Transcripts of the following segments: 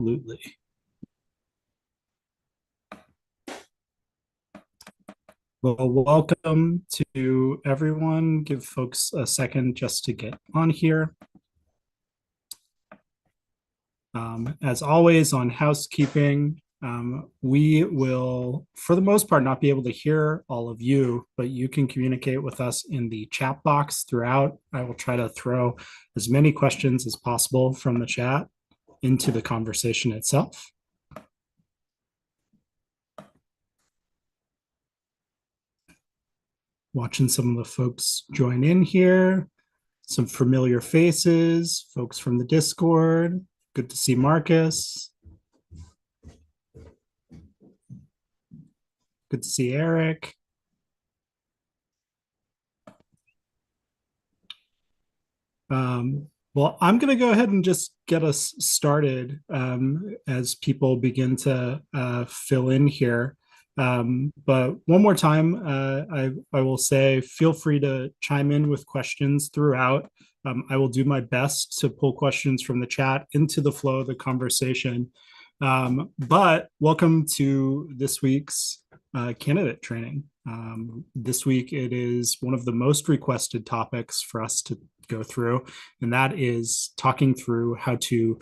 Absolutely. Well, welcome to everyone. Give folks a second just to get on here. As always, on housekeeping, we will, for the most part, not be able to hear all of you, but you can communicate with us in the chat box throughout. I will try to throw as many questions as possible from the chat into the conversation itself. Watching some of the folks join in here, some familiar faces, folks from the Discord. Good to see Marcus. Good to see Eric. Well, I'm going to go ahead and just get us started as people begin to fill in here. But one more time, I will say feel free to chime in with questions throughout. I will do my best to pull questions from the chat into the flow of the conversation. But welcome to this week's candidate training. This week, it is one of the most requested topics for us to go through, and that is talking through how to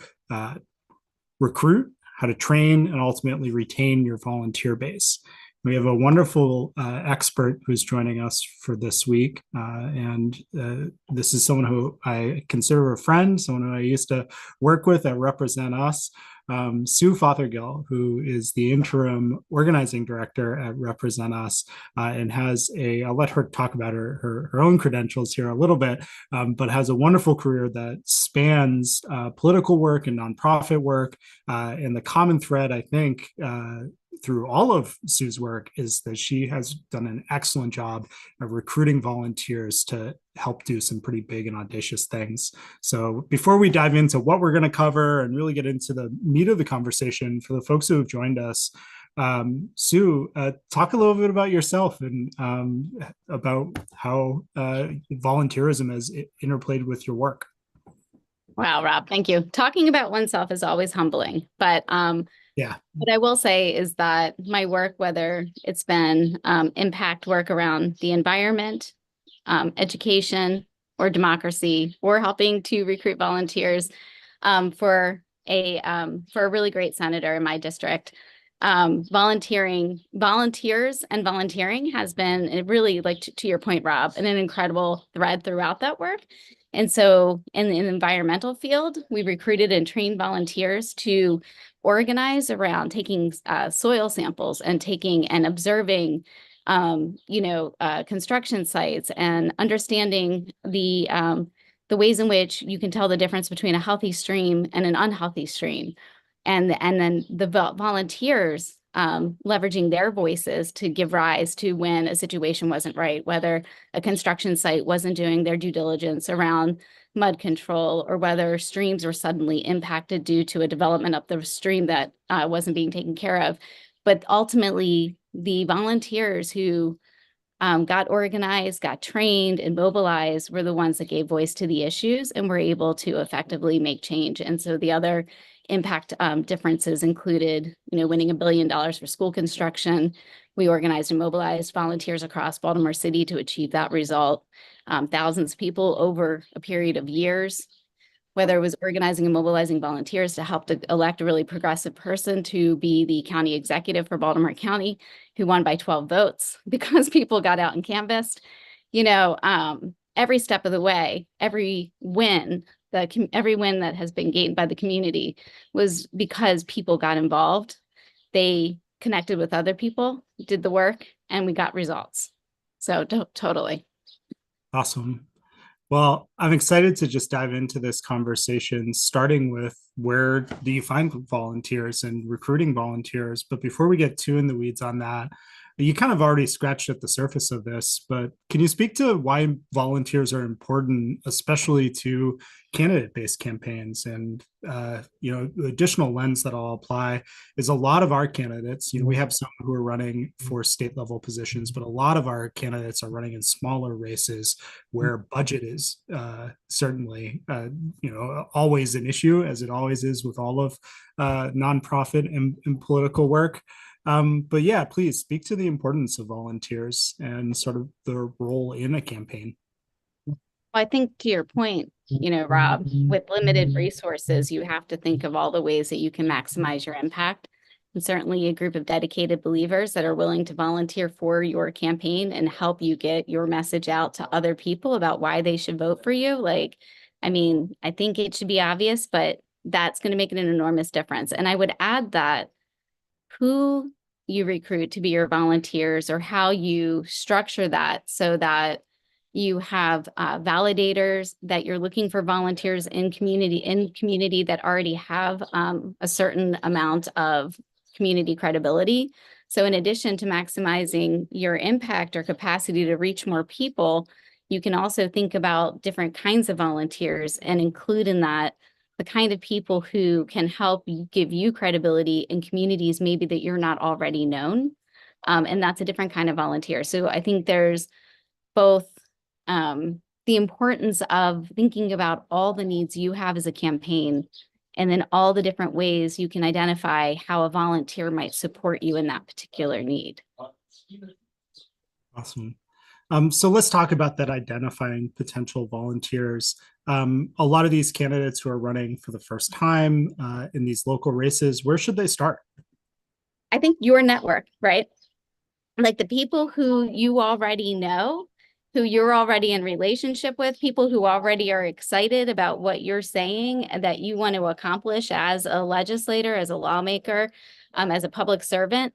recruit, how to train, and ultimately retain your volunteer base. We have a wonderful expert who's joining us for this week. And this is someone who I consider a friend, someone who I used to work with at Represent Us, Sue Fothergill, who is the interim organizing director at Represent Us, and has I'll let her talk about her own credentials here a little bit, but has a wonderful career that spans political work and nonprofit work. And the common thread, I think, through all of Sue's work is that she has done an excellent job of recruiting volunteers to help do some pretty big and audacious things. So before we dive into what we're going to cover and really get into the meat of the conversation, for the folks who have joined us, Sue, talk a little bit about yourself and about how volunteerism has interplayed with your work. Wow, Rob, thank you. Talking about oneself is always humbling, but yeah. What I will say is that my work, whether it's been impact work around the environment, education, or democracy, or helping to recruit volunteers for a really great senator in my district, volunteers and volunteering has been really, like to your point, Rob, an incredible thread throughout that work. And so in the environmental field, we recruited and trained volunteers to organize around taking soil samples and taking and observing, construction sites and understanding the ways in which you can tell the difference between a healthy stream and an unhealthy stream. And then the volunteers leveraging their voices to give rise to when a situation wasn't right, whether a construction site wasn't doing their due diligence around mud control, or whether streams were suddenly impacted due to a development up the stream that wasn't being taken care of. But ultimately, the volunteers who got organized, got trained, and mobilized were the ones that gave voice to the issues and were able to effectively make change. And so the other impact differences included, winning $1 billion for school construction. We organized and mobilized volunteers across Baltimore City to achieve that result. Thousands of people over a period of years, whether it was organizing and mobilizing volunteers to help to elect a really progressive person to be the county executive for Baltimore County, who won by 12 votes because people got out and canvassed. Every step of the way, every win that has been gained by the community was because people got involved. They connected with other people, did the work, and we got results. So totally. Awesome. Well, I'm excited to just dive into this conversation, starting with where do you find volunteers and recruiting volunteers? But before we get too in the weeds on that, You kind of already scratched at the surface of this, but can you speak to why volunteers are important, especially to candidate-based campaigns? And the additional lens that I'll apply is a lot of our candidates. We have some who are running for state level positions, but a lot of our candidates are running in smaller races where budget is certainly always an issue, as it always is with all of nonprofit and political work. But yeah, please speak to the importance of volunteers and sort of their role in a campaign. I think to your point, Rob, with limited resources, you have to think of all the ways that you can maximize your impact. And certainly a group of dedicated believers that are willing to volunteer for your campaign and help you get your message out to other people about why they should vote for you. I think it should be obvious, but that's going to make an enormous difference. And I would add that who you recruit to be your volunteers or how you structure that so that you have validators, that you're looking for volunteers in community that already have a certain amount of community credibility. So in addition to maximizing your impact or capacity to reach more people, you can also think about different kinds of volunteers and include in that the kind of people who can help give you credibility in communities maybe that you're not already known. And that's a different kind of volunteer. So I think there's both the importance of thinking about all the needs you have as a campaign, and then all the different ways you can identify how a volunteer might support you in that particular need. Awesome. So let's talk about that, identifying potential volunteers. A lot of these candidates who are running for the first time in these local races, where should they start? I think your network, right? Like the people who you already know, who you're already in relationship with, people who already are excited about what you're saying that you want to accomplish as a legislator, as a lawmaker, as a public servant,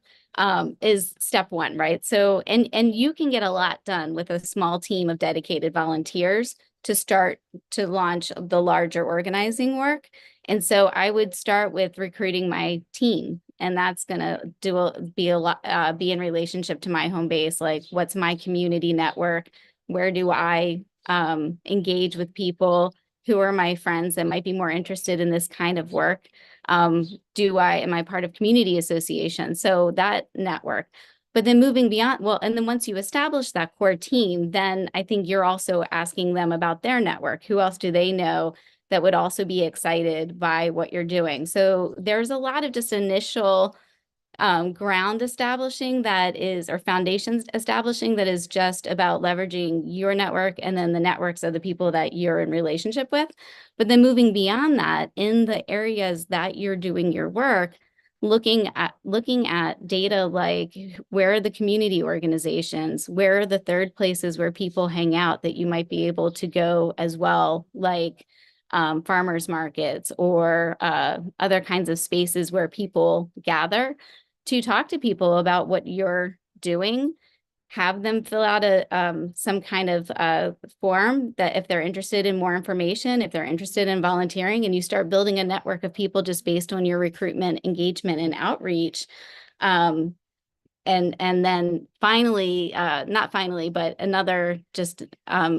is step one, right? So, and you can get a lot done with a small team of dedicated volunteers to start to launch the larger organizing work. And so I would start with recruiting my team. And that's going to be in relationship to my home base. Like, what's my community network? Where do I engage with people who are my friends that might be more interested in this kind of work? Am I part of community association? So that network. But then moving beyond, and then once you establish that core team, then I think you're also asking them about their network. Who else do they know that would also be excited by what you're doing? So there's a lot of just initial ground establishing that is, or foundations establishing that is just about leveraging your network and then the networks of the people that you're in relationship with. But then moving beyond that, in the areas that you're doing your work, looking at data like, where are the community organizations, where are the third places where people hang out that you might be able to go as well, like farmers markets or other kinds of spaces where people gather, to talk to people about what you're doing. Have them fill out some kind of form that if they're interested in more information, if they're interested in volunteering, and you start building a network of people just based on your recruitment, engagement, and outreach. And then finally, not finally, but another just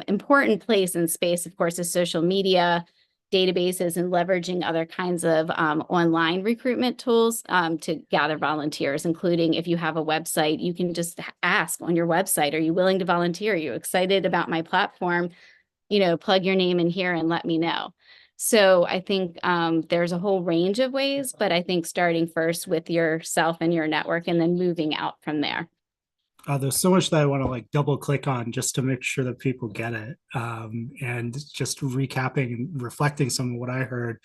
important place and space, of course, is social media, databases, and leveraging other kinds of online recruitment tools to gather volunteers, including if you have a website, you can just ask on your website, are you willing to volunteer? Are you excited about my platform? Plug your name in here and let me know. So I think there's a whole range of ways, but I think starting first with yourself and your network and then moving out from there. There's so much that I want to double click on just to make sure that people get it. And just recapping and reflecting some of what I heard.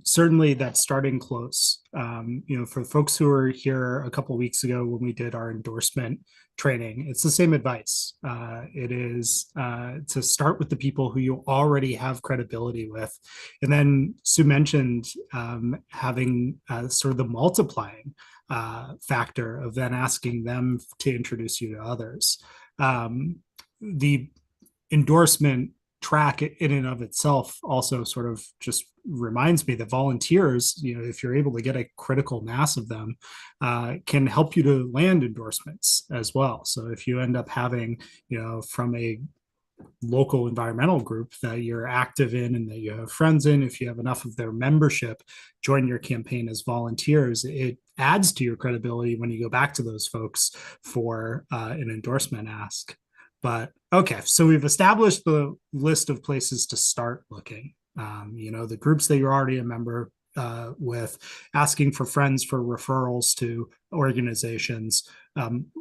Certainly that starting close. For folks who were here a couple of weeks ago when we did our endorsement training, it's the same advice. It is to start with the people who you already have credibility with. And then Sue mentioned having sort of the multiplying factor of then asking them to introduce you to others. The endorsement track in and of itself also sort of just reminds me that volunteers, if you're able to get a critical mass of them, can help you to land endorsements as well. So if you end up having, from a local environmental group that you're active in and that you have friends in, if you have enough of their membership join your campaign as volunteers, it adds to your credibility when you go back to those folks for an endorsement ask. But okay, so we've established the list of places to start looking. The groups that you're already a member with, asking for friends for referrals to organizations.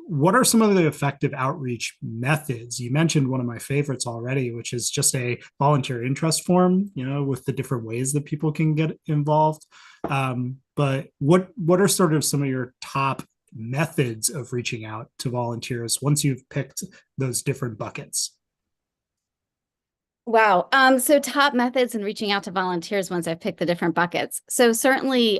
What are some of the effective outreach methods? You mentioned one of my favorites already, which is just a volunteer interest form, with the different ways that people can get involved. But what are sort of some of your top methods of reaching out to volunteers once you've picked those different buckets? Wow. So top methods in reaching out to volunteers once I've picked the different buckets. So certainly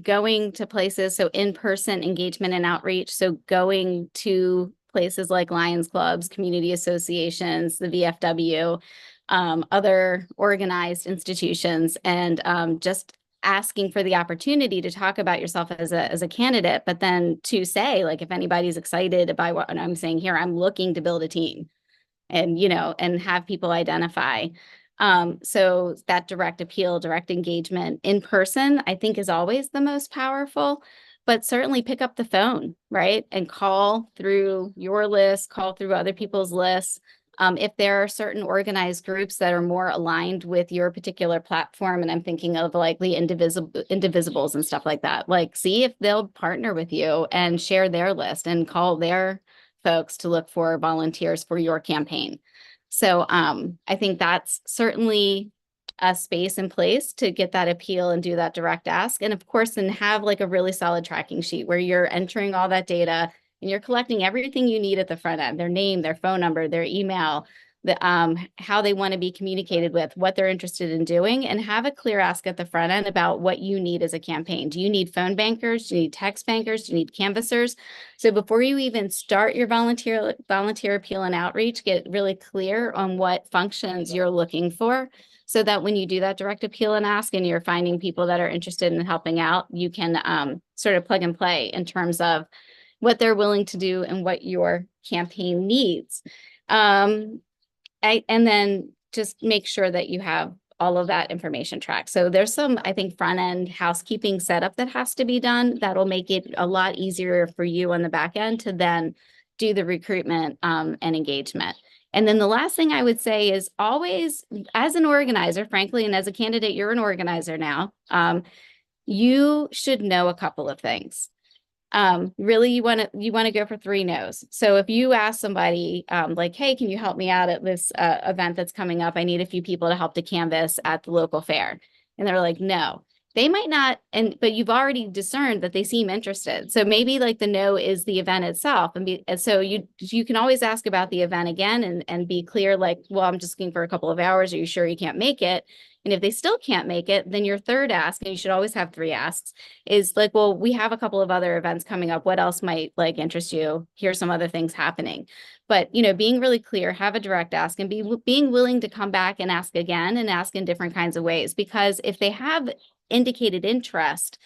going to places, so in-person engagement and outreach. So going to places like Lions Clubs, community associations, the VFW, other organized institutions, and just asking for the opportunity to talk about yourself as a candidate, but then to say, like, if anybody's excited by what I'm saying here, I'm looking to build a team. And, and have people identify. So that direct appeal, direct engagement in person, I think is always the most powerful, but certainly pick up the phone, right? And call through your list, call through other people's lists. If there are certain organized groups that are more aligned with your particular platform, and I'm thinking of like the Indivisibles and stuff like that, like see if they'll partner with you and share their list and call their folks to look for volunteers for your campaign. So I think that's certainly a space in place to get that appeal and do that direct ask. And of course, then have like a really solid tracking sheet where you're entering all that data and you're collecting everything you need at the front end, their name, their phone number, their email, how they want to be communicated with, what they're interested in doing, and have a clear ask at the front end about what you need as a campaign. Do you need phone bankers? Do you need text bankers? Do you need canvassers? So before you even start your volunteer appeal and outreach, get really clear on what functions you're looking for, so that when you do that direct appeal and ask and you're finding people that are interested in helping out, you can sort of plug and play in terms of what they're willing to do and what your campaign needs. And then just make sure that you have all of that information tracked. So there's some, I think, front end housekeeping setup that has to be done that'll make it a lot easier for you on the back end to then do the recruitment and engagement. And then the last thing I would say is always, as an organizer, frankly, and as a candidate, you're an organizer now, you should know a couple of things. Really, you want to go for 3 no's. So if you ask somebody like, hey, can you help me out at this event that's coming up? I need a few people to help to canvass at the local fair. And they're like, no, they might not. But you've already discerned that they seem interested. So maybe like the no is the event itself. And so you can always ask about the event again and be clear, like, well, I'm just looking for a couple of hours. Are you sure you can't make it? And if they still can't make it, then your third ask, and you should always have 3 asks, is like, well, we have a couple of other events coming up. What else might like interest you? Here's some other things happening. But, being really clear, have a direct ask, and being willing to come back and ask again and ask in different kinds of ways. Because if they have indicated interest,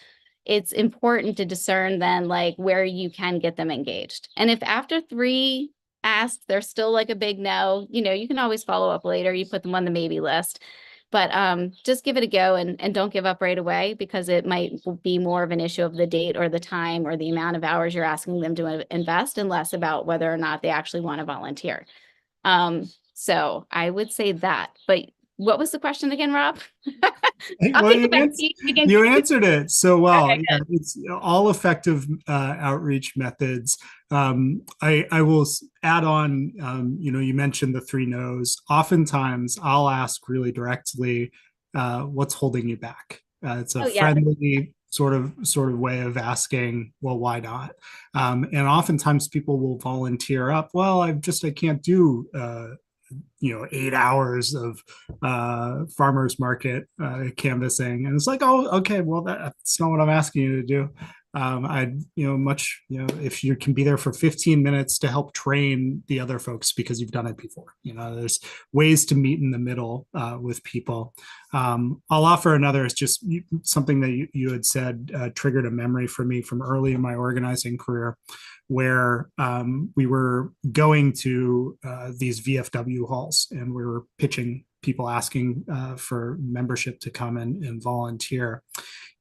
it's important to discern then like where you can get them engaged. And if after 3 asks, they're still like a big no, you can always follow up later. You put them on the maybe list. But just give it a go and don't give up right away, because it might be more of an issue of the date or the time or the amount of hours you're asking them to invest, and less about whether or not they actually want to volunteer. So I would say that. But what was the question again, Rob? Well, you answered it so well. Okay, yeah, it's all effective outreach methods. I will add on, you mentioned the 3 no's. Oftentimes I'll ask really directly, what's holding you back? It's a friendly sort of way of asking, well, why not? And oftentimes people will volunteer up, well, I can't do 8 hours of farmers market canvassing. And it's like, oh, okay, well, that's not what I'm asking you to do. I'd, much, if you can be there for 15 minutes to help train the other folks because you've done it before. There's ways to meet in the middle with people. I'll offer another. It's just something that you had said triggered a memory for me from early in my organizing career, where we were going to these VFW halls and we were pitching people asking for membership to come and volunteer.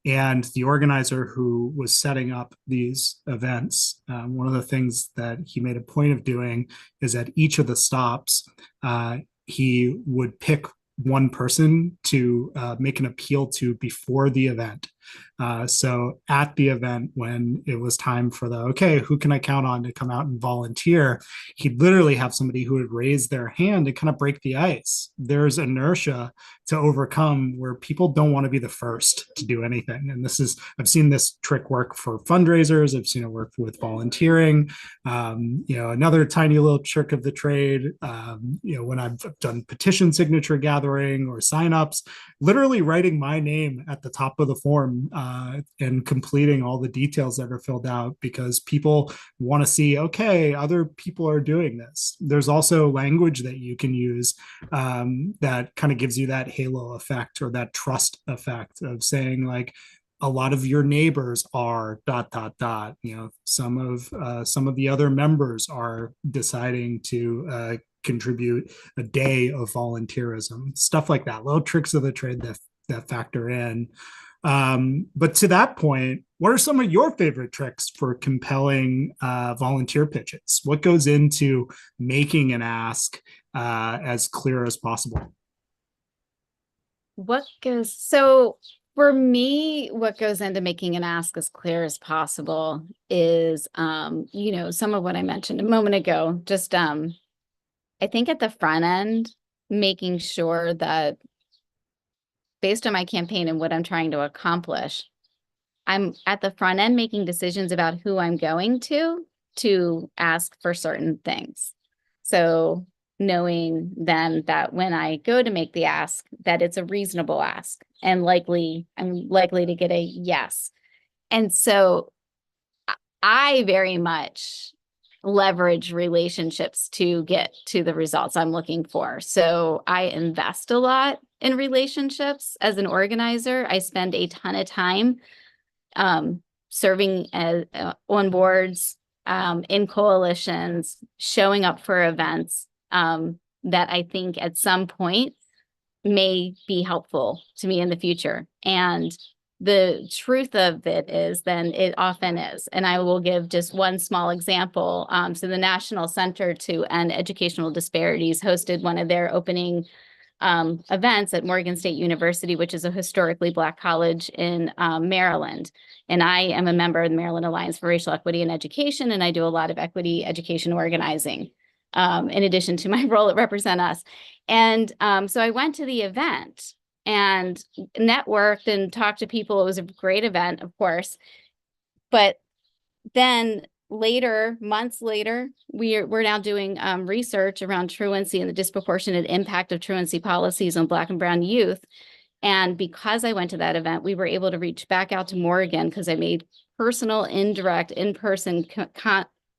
And the organizer who was setting up these events, one of the things that he made a point of doing is at each of the stops, he would pick one person to make an appeal to before the event. So at the event, when it was time for okay, who can I count on to come out and volunteer? He'd literally have somebody who would raise their hand and kind of break the ice. There's inertia to overcome where people don't want to be the first to do anything. And I've seen this trick work for fundraisers. I've seen it work with volunteering. Another tiny little trick of the trade, when I've done petition signature gathering or signups, literally writing my name at the top of the form and completing all the details that are filled out because people want to see, okay, other people are doing this. There's also language that you can use that kind of gives you that halo effect or that trust effect of saying like, a lot of your neighbors are ... some of the other members are deciding to contribute a day of volunteerism, stuff like that, little tricks of the trade that factor in. But to that point, what are some of your favorite tricks for compelling volunteer pitches? What goes into making an ask as clear as possible? So for me, what goes into making an ask as clear as possible is, some of what I mentioned a moment ago, just, I think at the front end, making sure that based on my campaign and what I'm trying to accomplish, I'm at the front end making decisions about who I'm going to ask for certain things. So knowing then that when I go to make the ask, that it's a reasonable ask and I'm likely to get a yes. And so I very much leverage relationships to get to the results I'm looking for. So I invest a lot in relationships as an organizer. I spend a ton of time serving as on boards, in coalitions, showing up for events that I think at some point may be helpful to me in the future. And the truth of it is then it often is. And I will give just one small example. So the National Center to End Educational Disparities hosted one of their opening events at Morgan State University, which is a historically Black college in Maryland. And I am a member of the Maryland Alliance for Racial Equity in Education, and I do a lot of equity education organizing, in addition to my role at Represent Us. And so I went to the event and networked and talked to people. It was a great event, of course. But then later, months later, we're now doing research around truancy and the disproportionate impact of truancy policies on Black and Brown youth. And because I went to that event, we were able to reach back out to Morgan because I made personal, indirect, in-person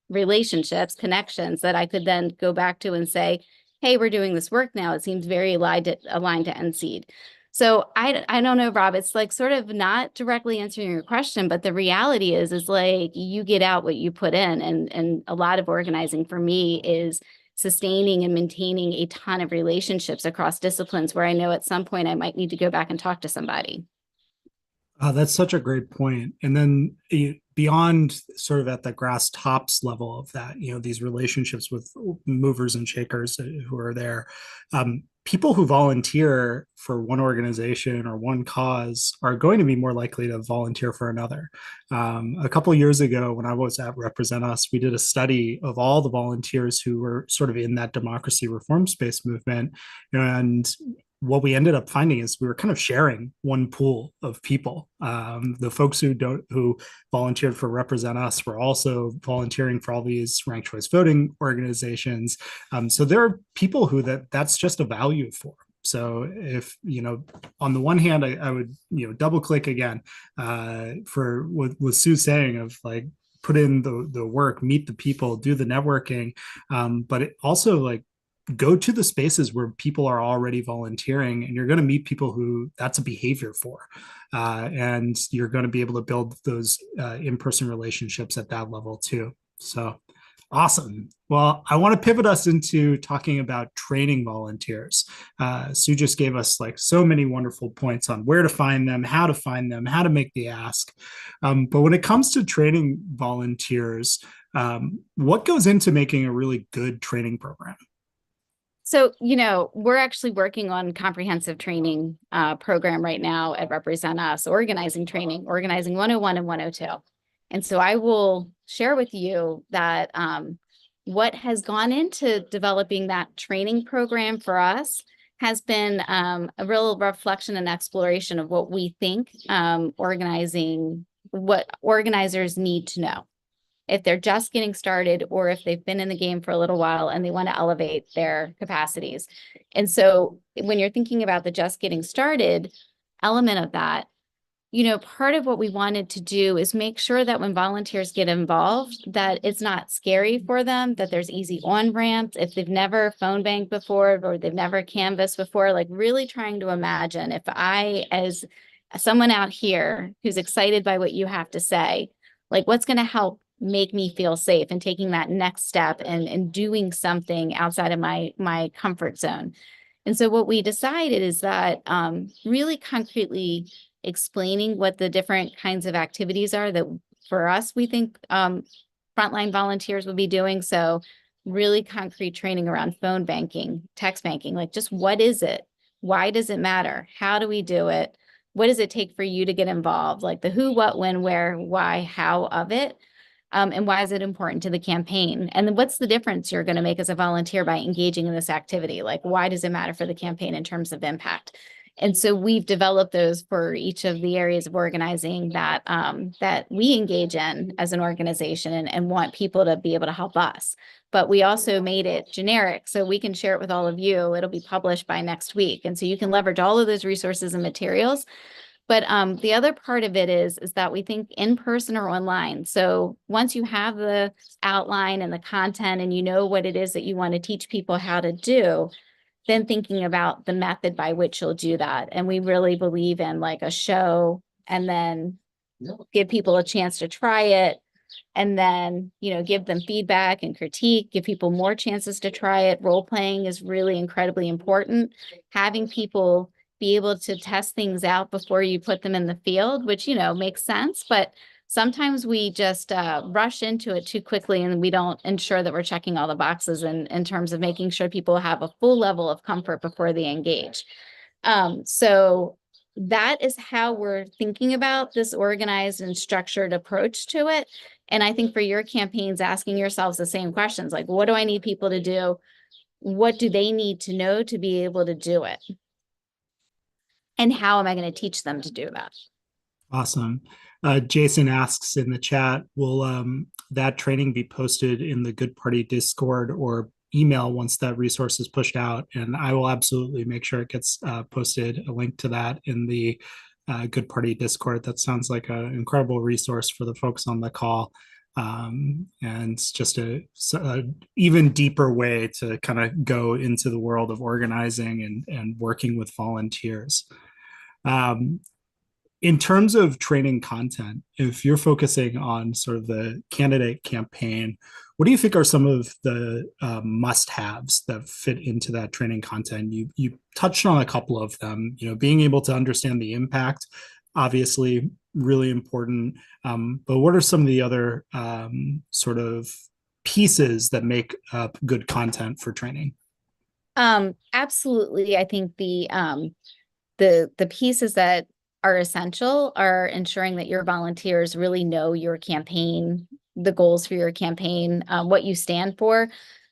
relationships, connections that I could then go back to and say, hey, we're doing this work now. It seems very aligned to NSEED. So I don't know, Rob, it's like sort of not directly answering your question, but the reality is like you get out what you put in. And a lot of organizing for me is sustaining and maintaining a ton of relationships across disciplines where I know at some point I might need to go back and talk to somebody. That's such a great point. And then beyond sort of at the grass tops level of that, these relationships with movers and shakers who are there, people who volunteer for one organization or one cause are going to be more likely to volunteer for another. A couple of years ago, when I was at Represent Us, we did a study of all the volunteers who were sort of in that democracy reform space movement. And what we ended up finding is we were kind of sharing one pool of people. The folks who volunteered for Represent Us were also volunteering for all these ranked choice voting organizations. So there are people who that's just a value for. So if, on the one hand, I would, double click again for what Sue's saying of like, put in the work, meet the people, do the networking. But it also like go to the spaces where people are already volunteering, and you're going to meet people who that's a behavior for. And you're going to be able to build those in-person relationships at that level too. So awesome. Well, I want to pivot us into talking about training volunteers. Sue just gave us like so many wonderful points on where to find them, how to make the ask. But when it comes to training volunteers, what goes into making a really good training program? So, we're actually working on comprehensive training program right now at Represent Us, organizing training, organizing 101 and 102. And so I will share with you that what has gone into developing that training program for us has been a real reflection and exploration of what we think what organizers need to know if they're just getting started or if they've been in the game for a little while and they want to elevate their capacities. And so when you're thinking about the just getting started element of that, part of what we wanted to do is make sure that when volunteers get involved, that it's not scary for them, that there's easy on-ramps. If they've never phone banked before or they've never canvassed before, like really trying to imagine if I, as someone out here who's excited by what you have to say, like what's going to help make me feel safe and taking that next step and doing something outside of my comfort zone. And so what we decided is that really concretely explaining what the different kinds of activities are that for us, we think frontline volunteers would be doing. So really concrete training around phone banking, text banking, like just what is it? Why does it matter? How do we do it? What does it take for you to get involved? Like the who, what, when, where, why, how of it. And why is it important to the campaign? And then what's the difference you're going to make as a volunteer by engaging in this activity? Like, why does it matter for the campaign in terms of impact? And so we've developed those for each of the areas of organizing that that we engage in as an organization and want people to be able to help us. But we also made it generic so we can share it with all of you. It'll be published by next week. And so you can leverage all of those resources and materials. But the other part of it is that we think in person or online. So once you have the outline and the content and you know what it is that you want to teach people how to do, then thinking about the method by which you'll do that. And we really believe in like a show and then give people a chance to try it and then, give them feedback and critique, give people more chances to try it. Role playing is really incredibly important. Having people be able to test things out before you put them in the field, which, makes sense. But sometimes we just rush into it too quickly and we don't ensure that we're checking all the boxes in terms of making sure people have a full level of comfort before they engage. So that is how we're thinking about this organized and structured approach to it. And I think for your campaigns, asking yourselves the same questions, like, what do I need people to do? What do they need to know to be able to do it? And how am I going to teach them to do that? Awesome. Jason asks in the chat, will that training be posted in the Good Party Discord or email once that resource is pushed out? And I will absolutely make sure it gets posted, a link to that in the Good Party Discord. That sounds like an incredible resource for the folks on the call. And just a even deeper way to kind of go into the world of organizing and working with volunteers. In terms of training content, if you're focusing on sort of the candidate campaign, what do you think are some of the must-haves that fit into that training content? You touched on a couple of them. Being able to understand the impact, obviously, really important. But what are some of the other sort of pieces that make up good content for training? Absolutely, I think the pieces that are essential are ensuring that your volunteers really know your campaign, the goals for your campaign, what you stand for.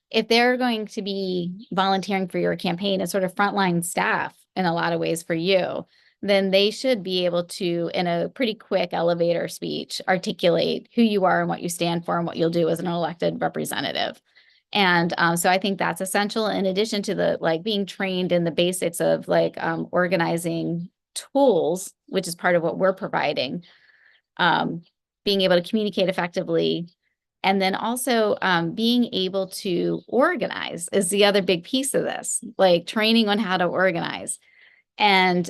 If they're going to be volunteering for your campaign as sort of frontline staff in a lot of ways for you, then they should be able to, in a pretty quick elevator speech, articulate who you are and what you stand for and what you'll do as an elected representative. And so I think that's essential in addition to the like being trained in the basics of like organizing tools, which is part of what we're providing, um, being able to communicate effectively. And then also being able to organize is the other big piece of this, like training on how to organize. And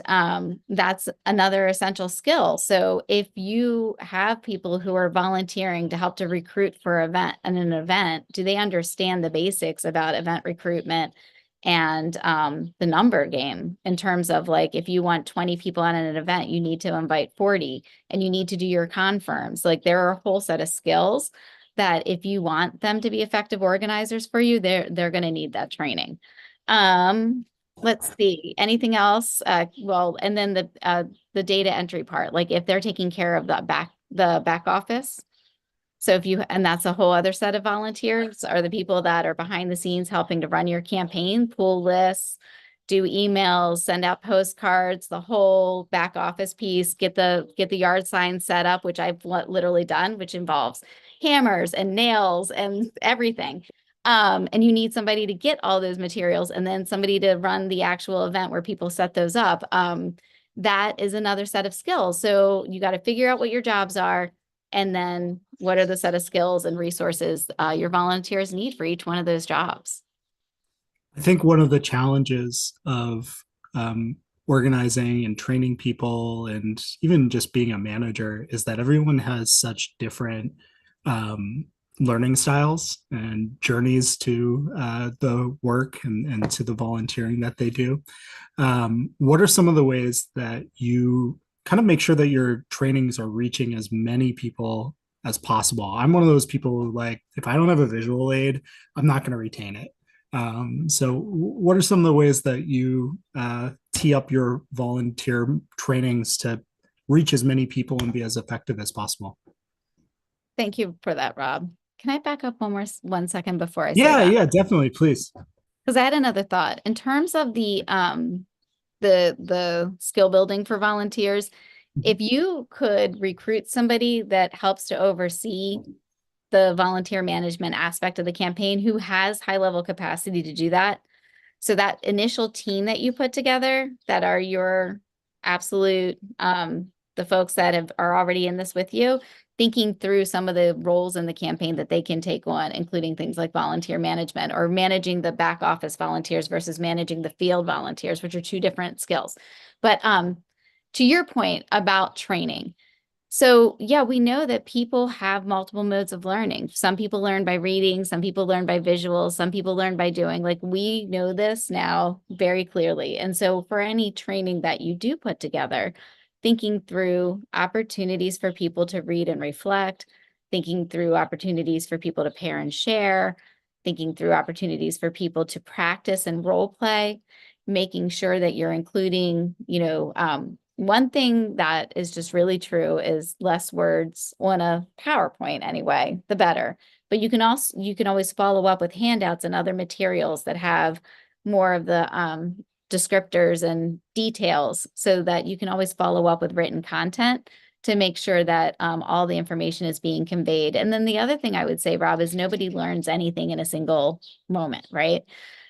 that's another essential skill. So if you have people who are volunteering to help to recruit for an event, do they understand the basics about event recruitment and the number game in terms of like, if you want 20 people on an event, you need to invite 40 and you need to do your confirms. Like there are a whole set of skills that if you want them to be effective organizers for you, they're going to need that training. Let's see, anything else? Well, and then the data entry part, like if they're taking care of the back office. So if you, and that's a whole other set of volunteers, are the people that are behind the scenes helping to run your campaign, pull lists, do emails, send out postcards, the whole back office piece, get the yard sign set up, which I've literally done, which involves hammers and nails and everything. And you need somebody to get all those materials and then somebody to run the actual event where people set those up. That is another set of skills. So you got to figure out what your jobs are and then what are the set of skills and resources your volunteers need for each one of those jobs. I think one of the challenges of organizing and training people and even just being a manager is that everyone has such different um, learning styles and journeys to the work and to the volunteering that they do. What are some of the ways that you kind of make sure that your trainings are reaching as many people as possible? I'm one of those people who like, if I don't have a visual aid, I'm not going to retain it. So what are some of the ways that you tee up your volunteer trainings to reach as many people and be as effective as possible? Thank you for that, Rob. Can I back up 1 second before I say Yeah, that? yeah, definitely, please. Because I had another thought in terms of the skill building for volunteers. If you could recruit somebody that helps to oversee the volunteer management aspect of the campaign who has high level capacity to do that. So that initial team that you put together that are your absolute, the folks that are already in this with you, thinking through some of the roles in the campaign that they can take on, including things like volunteer management or managing the back office volunteers versus managing the field volunteers, which are two different skills. But to your point about training, so yeah, we know that people have multiple modes of learning. Some people learn by reading, some people learn by visuals, some people learn by doing. Like we know this now very clearly. And so for any training that you do put together, thinking through opportunities for people to read and reflect, thinking through opportunities for people to pair and share, thinking through opportunities for people to practice and role play, making sure that you're including, one thing that is just really true is less words on a PowerPoint anyway, the better. But you can always follow up with handouts and other materials that have more of the descriptors and details so that you can always follow up with written content to make sure that all the information is being conveyed. And then the other thing I would say, Rob, is nobody learns anything in a single moment, right?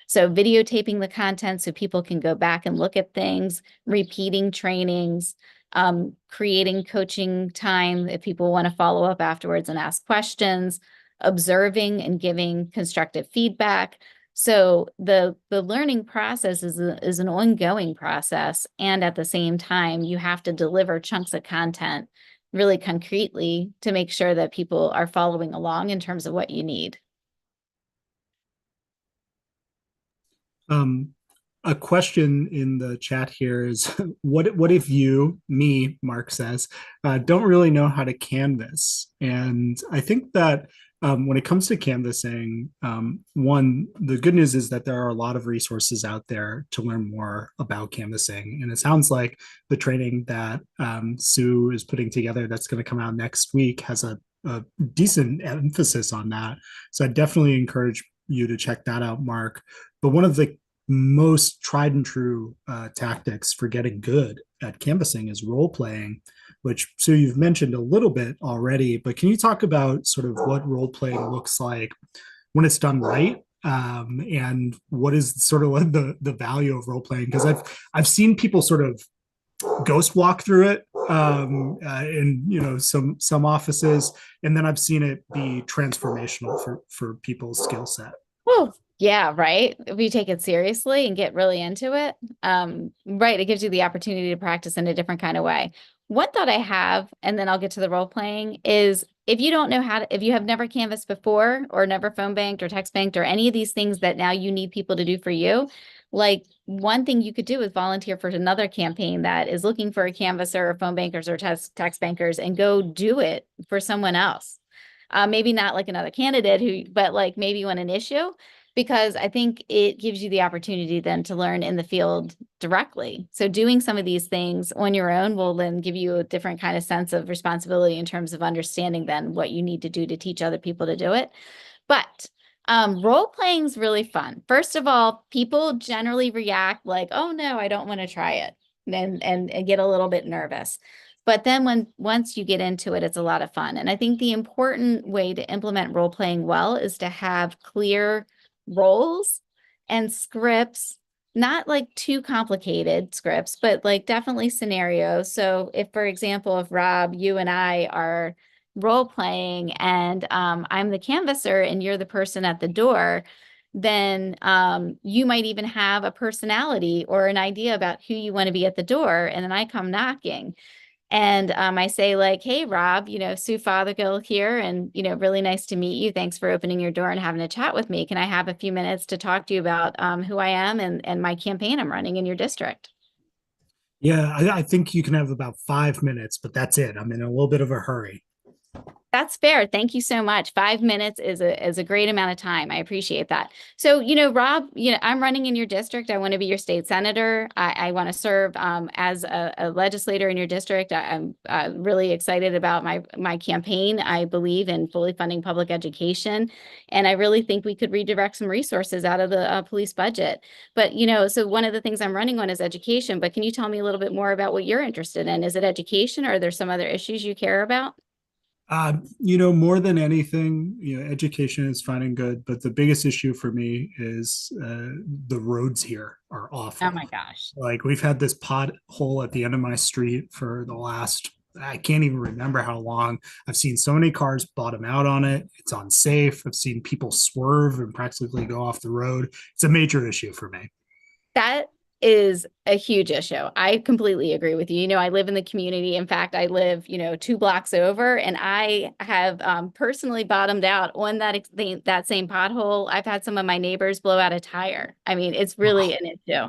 So videotaping the content so people can go back and look at things, repeating trainings, creating coaching time if people want to follow up afterwards and ask questions, observing and giving constructive feedback. So the learning process is an ongoing process. And at the same time, you have to deliver chunks of content really concretely to make sure that people are following along in terms of what you need. A question in the chat here is what if you, me, Mark says, don't really know how to canvas? And I think that when it comes to canvassing, one, the good news is that there are a lot of resources out there to learn more about canvassing. And it sounds like the training that Sue is putting together that's going to come out next week has a decent emphasis on that. So I definitely encourage you to check that out, Mark. But one of the most tried and true tactics for getting good at canvassing is role playing, which so you've mentioned a little bit already, but can you talk about sort of what role playing looks like when it's done right, and what is sort of like the value of role playing, because I've seen people sort of ghost walk through it, in some offices, and then I've seen it be transformational for people's skill set. Oh, yeah, right. If you take it seriously and get really into it, right, it gives you the opportunity to practice in a different kind of way. One thought I have, and then I'll get to the role playing, is if you don't know how to, if you have never canvassed before or never phone banked or text banked or any of these things that now you need people to do for you, like one thing you could do is volunteer for another campaign that is looking for a canvasser or phone bankers or text bankers and go do it for someone else. Maybe not like another candidate but like maybe on an issue, because I think it gives you the opportunity then to learn in the field directly. So doing some of these things on your own will then give you a different kind of sense of responsibility in terms of understanding then what you need to do to teach other people to do it. But role playing is really fun. First of all, people generally react like, oh no, I don't want to try it, and get a little bit nervous. But then once you get into it, it's a lot of fun. And I think the important way to implement role playing well is to have clear roles and scripts, not like too complicated scripts, but like definitely scenarios. So if, for example, if Rob, you and I are role playing and I'm the canvasser and you're the person at the door, then you might even have a personality or an idea about who you want to be at the door. And then I come knocking. And I say like, hey, Rob, Sue Fothergill here, and, really nice to meet you. Thanks for opening your door and having a chat with me. Can I have a few minutes to talk to you about who I am and my campaign I'm running in your district? Yeah, I think you can have about 5 minutes, but that's it. I'm in a little bit of a hurry. That's fair. Thank you so much. 5 minutes is a great amount of time. I appreciate that. So, Rob, I'm running in your district. I want to be your state senator. I want to serve as a legislator in your district. I'm really excited about my campaign. I believe in fully funding public education, and I really think we could redirect some resources out of the police budget. But, so one of the things I'm running on is education. But can you tell me a little bit more about what you're interested in? Is it education, or are there some other issues you care about? More than anything, education is fine and good, but the biggest issue for me is the roads here are Oh awful. my gosh. Like we've had this pothole at the end of my street for the last, I can't even remember how long. I've seen so many cars bottom out on it. It's unsafe. I've seen people swerve and practically go off the road. It's a major issue for me. That is a huge issue. I completely agree with you. I live in the community. In fact, I live, 2 blocks over, and I have personally bottomed out on that same pothole. I've had some of my neighbors blow out a tire. I mean, it's really Wow. an issue.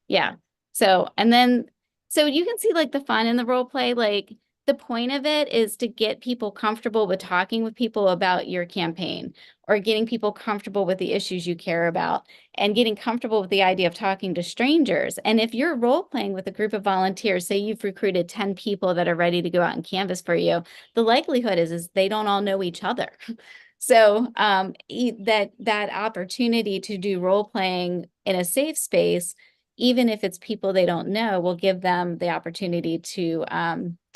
Yeah. So you can see like the fun in the role play, like the point of it is to get people comfortable with talking with people about your campaign, or getting people comfortable with the issues you care about, and getting comfortable with the idea of talking to strangers. And if you're role playing with a group of volunteers, say you've recruited 10 people that are ready to go out and canvas for you, the likelihood is they don't all know each other. So that opportunity to do role playing in a safe space, even if it's people they don't know, will give them the opportunity to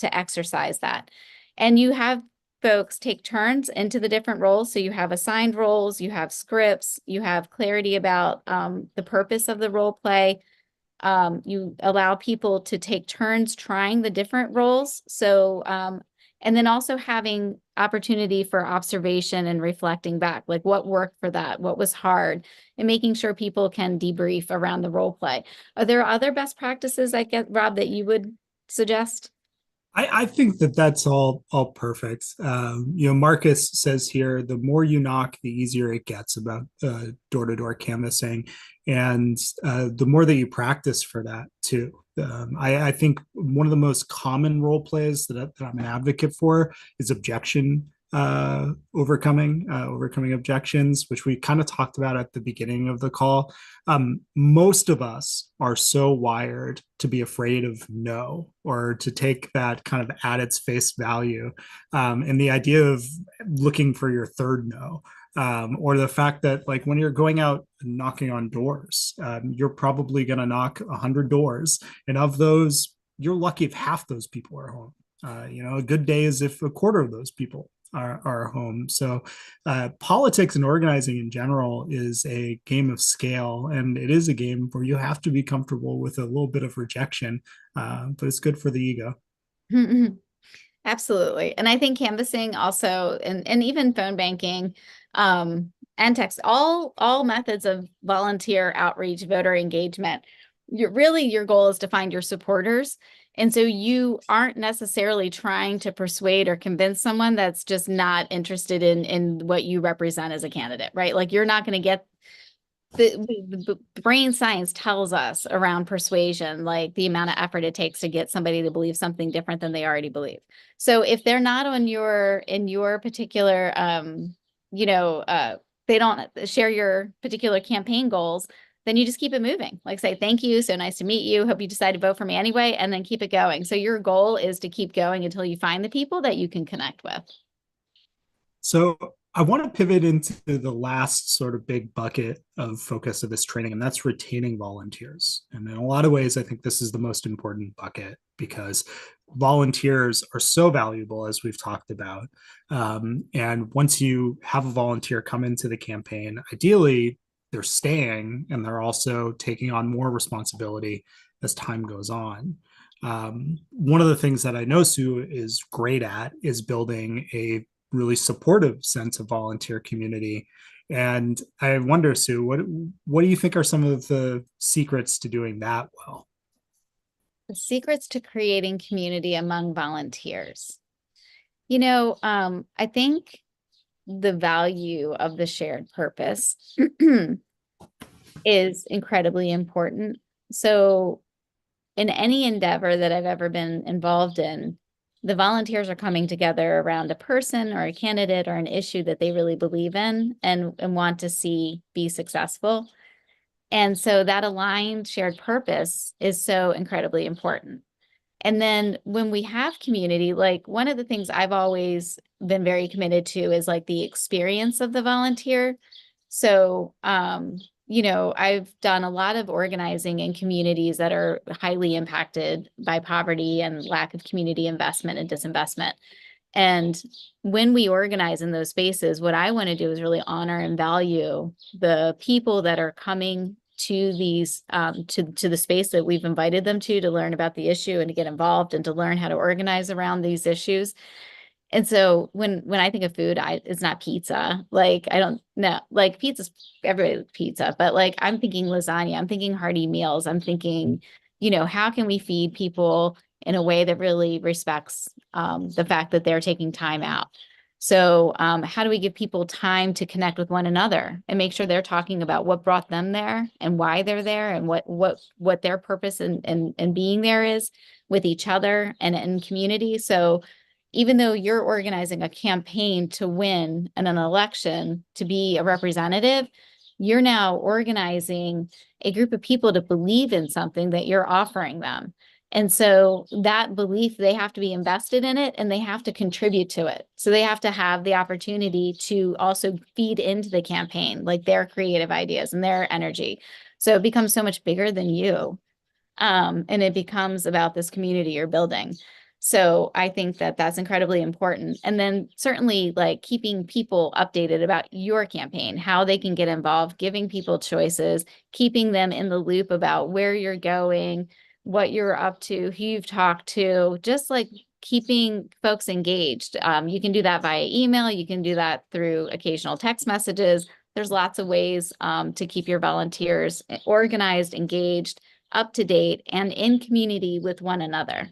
exercise that. And you have folks take turns into the different roles. So you have assigned roles, you have scripts, you have clarity about the purpose of the role play. You allow people to take turns trying the different roles. So, and then also having opportunity for observation and reflecting back, like what worked for that, what was hard, and making sure people can debrief around the role play. Are there other best practices, I guess, Rob, that you would suggest? I think that that's all perfect. Marcus says here, the more you knock, the easier it gets about door-to-door canvassing, and the more that you practice for that too. I think one of the most common role plays that I'm an advocate for is objection overcoming objections, which we kind of talked about at the beginning of the call. Most of us are so wired to be afraid of no, or to take that kind of at its face value. And the idea of looking for your third no, or the fact that like when you're going out and knocking on doors, you're probably going to knock 100 doors, and of those, you're lucky if half those people are home. A good day is if a quarter of those people our home. So politics and organizing in general is a game of scale, and it is a game where you have to be comfortable with a little bit of rejection, but it's good for the ego. Absolutely. And I think canvassing also, and even phone banking, and text, all methods of volunteer outreach, voter engagement, your goal is to find your supporters. And so you aren't necessarily trying to persuade or convince someone that's just not interested in what you represent as a candidate, right? Like you're not going to get the brain science tells us around persuasion, like the amount of effort it takes to get somebody to believe something different than they already believe. So if they're not on in your particular, they don't share your particular campaign goals, then you just keep it moving. Like say, thank you, so nice to meet you. Hope you decide to vote for me anyway, and then keep it going. So your goal is to keep going until you find the people that you can connect with. So I want to pivot into the last sort of big bucket of focus of this training, and that's retaining volunteers. And in a lot of ways, I think this is the most important bucket because volunteers are so valuable, as we've talked about. And once you have a volunteer come into the campaign, ideally, they're staying and they're also taking on more responsibility as time goes on. One of the things that I know Sue is great at is building a really supportive sense of volunteer community. And I wonder, Sue, what do you think are some of the secrets to doing that well? The secrets to creating community among volunteers. I think the value of the shared purpose is incredibly important. So in any endeavor that I've ever been involved in, the volunteers are coming together around a person or a candidate or an issue that they really believe in and want to see be successful. And so that aligned shared purpose is so incredibly important. And then when we have community, like one of the things I've always been very committed to is like the experience of the volunteer. So, I've done a lot of organizing in communities that are highly impacted by poverty and lack of community investment and disinvestment. And when we organize in those spaces, what I want to do is really honor and value the people that are coming to these to the space that we've invited them to learn about the issue and to get involved and to learn how to organize around these issues. And so when I think of food, it's not pizza. Like I don't know, like pizza's everybody pizza, but like I'm thinking lasagna, I'm thinking hearty meals, I'm thinking, how can we feed people in a way that really respects the fact that they're taking time out. So how do we give people time to connect with one another and make sure they're talking about what brought them there and why they're there and what their purpose in being there is with each other and in community. So even though you're organizing a campaign to win in an election to be a representative, you're now organizing a group of people to believe in something that you're offering them. And so that belief, they have to be invested in it and they have to contribute to it. So they have to have the opportunity to also feed into the campaign, like their creative ideas and their energy. So it becomes so much bigger than you. And it becomes about this community you're building. So I think that that's incredibly important. And then certainly like keeping people updated about your campaign, how they can get involved, giving people choices, keeping them in the loop about where you're going, what you're up to, who you've talked to, just like keeping folks engaged. You can do that via email. You can do that through occasional text messages. There's lots of ways to keep your volunteers organized, engaged, up to date, and in community with one another.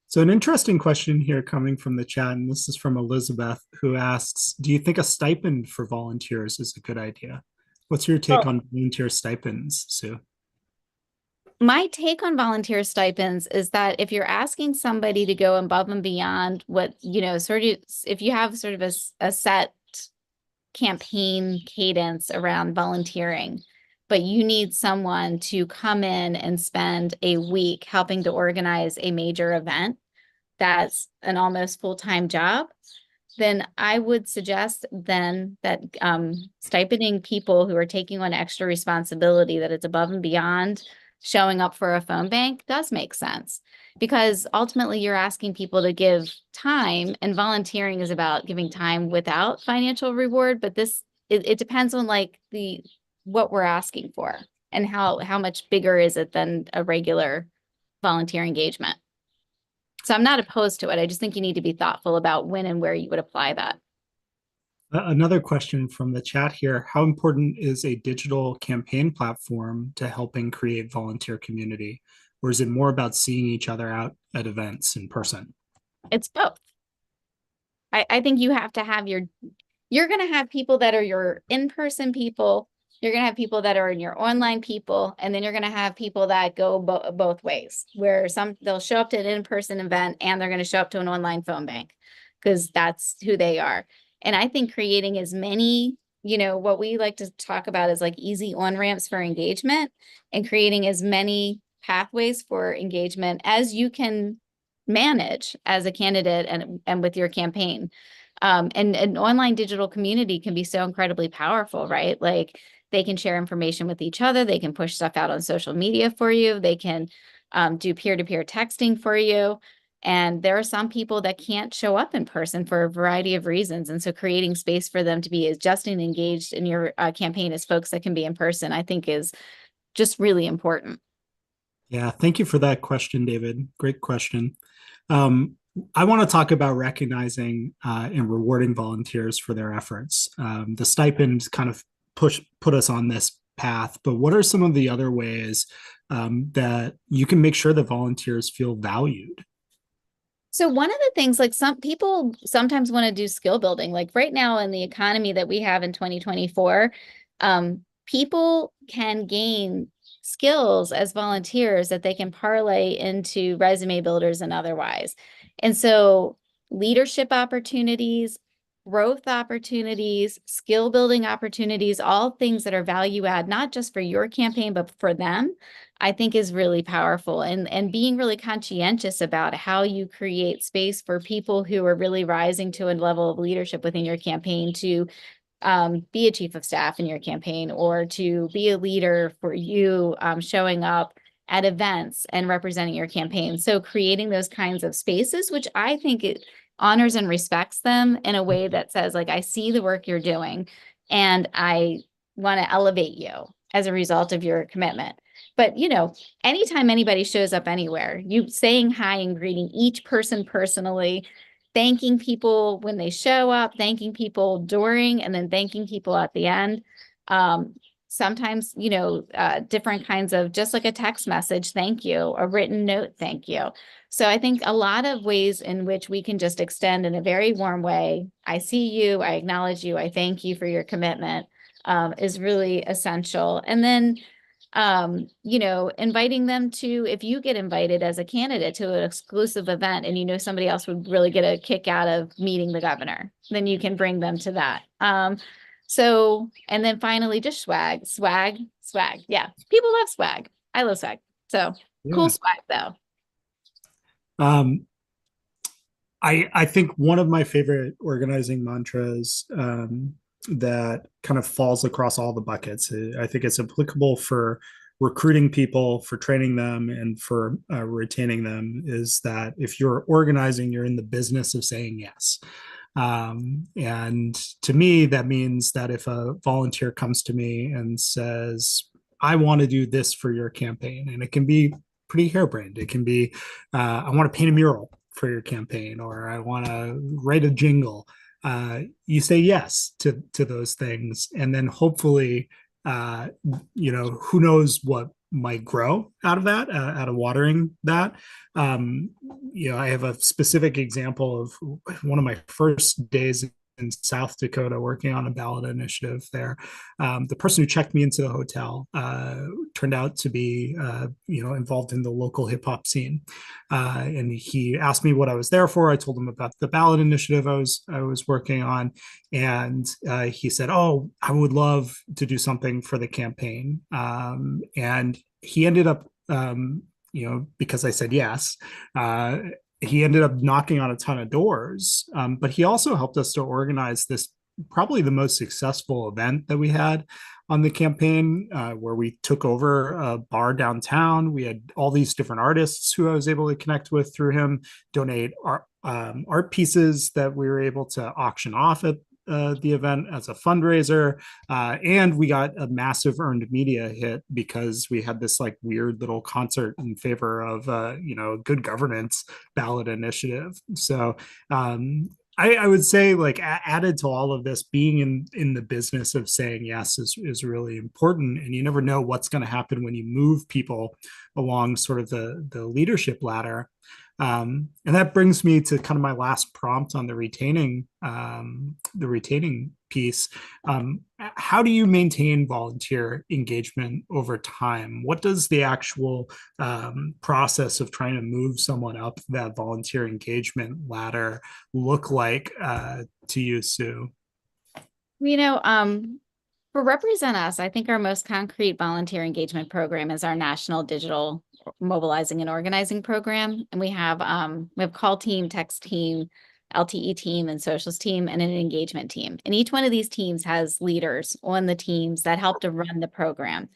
So, an interesting question here coming from the chat, and this is from Elizabeth, who asks, do you think a stipend for volunteers is a good idea? What's your take on volunteer stipends, Sue? My take on volunteer stipends is that if you're asking somebody to go above and beyond what, sort of, if you have sort of a set campaign cadence around volunteering, but you need someone to come in and spend a week helping to organize a major event, that's an almost full-time job, then I would suggest then that stipending people who are taking on extra responsibility, that it's above and beyond showing up for a phone bank does make sense, because ultimately you're asking people to give time, and volunteering is about giving time without financial reward. But it depends on like what we're asking for, and how much bigger is it than a regular volunteer engagement. So I'm not opposed to it. I just think you need to be thoughtful about when and where you would apply that. Another question from the chat here: how important is a digital campaign platform to helping create volunteer community? Or is it more about seeing each other out at events in person? It's both. I think you have to have you're going to have people that are your in-person people. You're going to have people that are in your online people. And then you're going to have people that go both ways, where they'll show up to an in-person event and they're going to show up to an online phone bank because that's who they are. And I think creating as many, what we like to talk about is like easy on-ramps for engagement, and creating as many pathways for engagement as you can manage as a candidate and with your campaign. And an online digital community can be so incredibly powerful, right? Like they can share information with each other. They can push stuff out on social media for you. They can do peer-to-peer texting for you. And there are some people that can't show up in person for a variety of reasons. And so creating space for them to be as just and engaged in your campaign as folks that can be in person, I think is just really important. Yeah, thank you for that question, David. Great question. I want to talk about recognizing and rewarding volunteers for their efforts. The stipend kind of put us on this path, but what are some of the other ways that you can make sure that volunteers feel valued? So one of the things, like some people sometimes want to do skill building, like right now in the economy that we have in 2024, people can gain skills as volunteers that they can parlay into resume builders and otherwise. And so leadership opportunities, growth opportunities, skill building opportunities, all things that are value add, not just for your campaign, but for them, I think is really powerful. And being really conscientious about how you create space for people who are really rising to a level of leadership within your campaign to be a chief of staff in your campaign, or to be a leader for you, showing up at events and representing your campaign. So creating those kinds of spaces, which I think it honors and respects them in a way that says, like, I see the work you're doing and I want to elevate you as a result of your commitment. But, anytime anybody shows up anywhere, you saying hi and greeting each person personally, thanking people when they show up, thanking people during, and then thanking people at the end. Sometimes, different kinds of, just like a text message, thank you, a written note, thank you. So I think a lot of ways in which we can just extend in a very warm way, I see you, I acknowledge you, I thank you for your commitment, is really essential. And then inviting them to, if you get invited as a candidate to an exclusive event and somebody else would really get a kick out of meeting the governor, then you can bring them to that. And then finally, just swag. Yeah, people love swag. I love swag. So yeah. Cool swag though. I think one of my favorite organizing mantras that kind of falls across all the buckets. I think it's applicable for recruiting people, for training them, and for retaining them, is that if you're organizing, you're in the business of saying yes. And to me, that means that if a volunteer comes to me and says, I want to do this for your campaign, and it can be pretty harebrained. It can be, I want to paint a mural for your campaign, or I want to write a jingle. You say yes to those things, and then hopefully, who knows what might grow out of that, out of watering that. I have a specific example of one of my first days in South Dakota working on a ballot initiative there. The person who checked me into the hotel turned out to be, involved in the local hip hop scene. And he asked me what I was there for. I told him about the ballot initiative I was working on. And he said, oh, I would love to do something for the campaign. And he ended up, because I said yes, he ended up knocking on a ton of doors, but he also helped us to organize probably the most successful event that we had on the campaign, where we took over a bar downtown. We had all these different artists who I was able to connect with through him, donate art pieces that we were able to auction off at the event as a fundraiser. And we got a massive earned media hit because we had this like weird little concert in favor of, good governance ballot initiative. So I would say like added to all of this, being in the business of saying yes is really important, and you never know what's going to happen when you move people along sort of the leadership ladder. And that brings me to kind of my last prompt on the retaining piece. How do you maintain volunteer engagement over time? What does the actual process of trying to move someone up that volunteer engagement ladder look like to you, Sue? You know, for Represent Us, I think our most concrete volunteer engagement program is our National Digital Mobilizing and Organizing Program. And we have call team, text team, LTE team, and socials team, and an engagement team. And each one of these teams has leaders on the teams that help to run the program.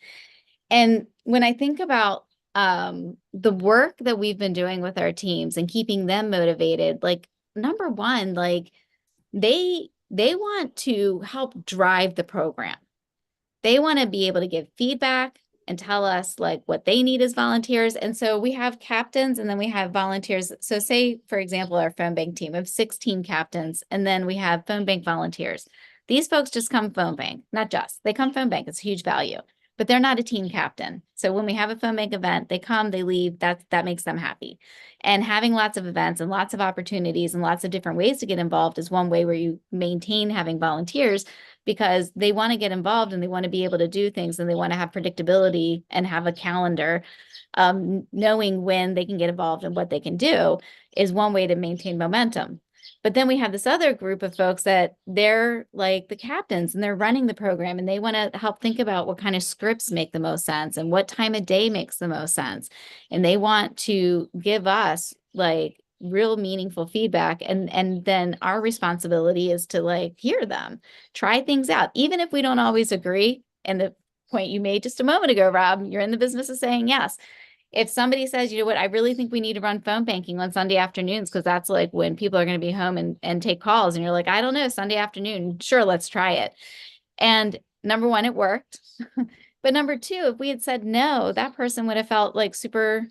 And when I think about the work that we've been doing with our teams and keeping them motivated, like number one, like they want to help drive the program. They want to be able to give feedback and tell us like what they need as volunteers. And so we have captains and then we have volunteers. So say, for example, our phone bank team of 16 captains, and then we have phone bank volunteers. These folks just come phone bank, they come phone bank. It's a huge value, but they're not a team captain. So when we have a phone bank event, they come, they leave, that makes them happy. And having lots of events and lots of opportunities and lots of different ways to get involved is one way where you maintain having volunteers, because they want to get involved and they want to be able to do things and they want to have predictability and have a calendar. Knowing when they can get involved and what they can do is one way to maintain momentum. But then we have this other group of folks that they're like the captains and they're running the program and they want to help think about what kind of scripts make the most sense and what time of day makes the most sense. And they want to give us like real meaningful feedback. And then our responsibility is to like hear them, try things out, even if we don't always agree. And the point you made just a moment ago, Rob, you're in the business of saying yes. If somebody says, you know what, I really think we need to run phone banking on Sunday afternoons because that's like when people are going to be home and take calls. And you're like, I don't know, Sunday afternoon. Sure, let's try it. And number one, it worked. But number two, if we had said no, that person would have felt like super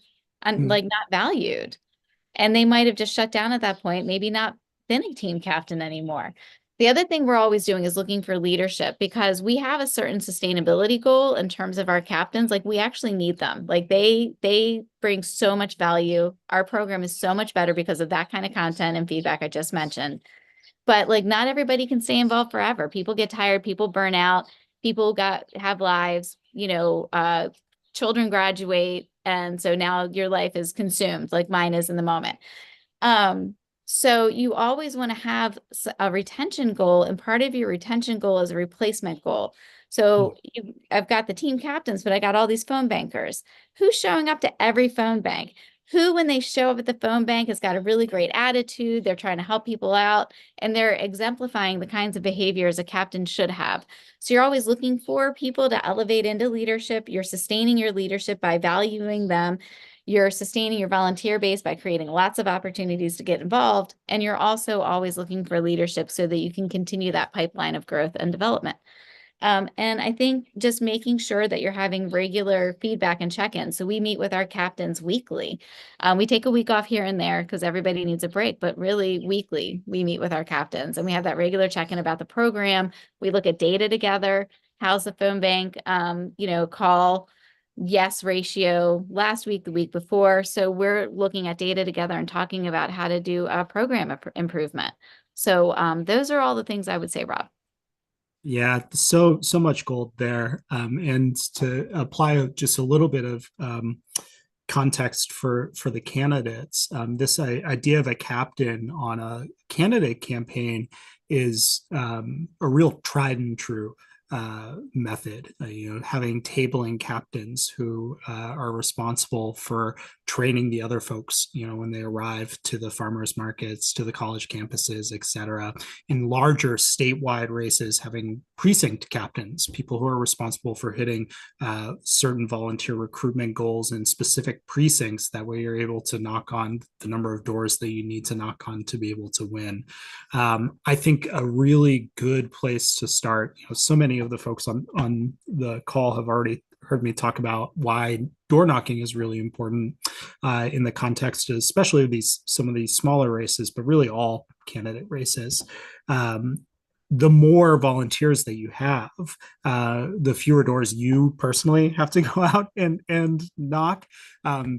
like not valued. And they might have just shut down at that point, maybe not been a team captain anymore. The other thing we're always doing is looking for leadership, because we have a certain sustainability goal in terms of our captains. Like we actually need them. Like they bring so much value. Our program is so much better because of that kind of content and feedback I just mentioned. But like not everybody can stay involved forever. People get tired, people burn out, people have lives, children graduate. And so now your life is consumed like mine is in the moment. So you always want to have a retention goal, and part of your retention goal is a replacement goal. So I've got the team captains, but I got all these phone bankers. Who's showing up to every phone bank? Who, when they show up at the phone bank, has got a really great attitude. They're trying to help people out, and they're exemplifying the kinds of behaviors a captain should have. So you're always looking for people to elevate into leadership. You're sustaining your leadership by valuing them. You're sustaining your volunteer base by creating lots of opportunities to get involved. And you're also always looking for leadership so that you can continue that pipeline of growth and development. And I think just making sure that you're having regular feedback and check-ins. So we meet with our captains weekly. We take a week off here and there because everybody needs a break, but really weekly we meet with our captains and we have that regular check-in about the program. We look at data together. How's the phone bank, call yes ratio last week, the week before. So we're looking at data together and talking about how to do a program improvement. So those are all the things I would say, Rob. Yeah, so much gold there. And to apply just a little bit of context for the candidates, this idea of a captain on a candidate campaign is a real tried and true method, having tabling captains who are responsible for training the other folks, when they arrive to the farmers markets, to the college campuses, et cetera. In larger statewide races, having precinct captains, people who are responsible for hitting certain volunteer recruitment goals in specific precincts. That way you're able to knock on the number of doors that you need to knock on to be able to win. I think a really good place to start, so many of the folks on the call have already heard me talk about why door knocking is really important in the context, especially of some of these smaller races, but really all candidate races. The more volunteers that you have, the fewer doors you personally have to go out and knock,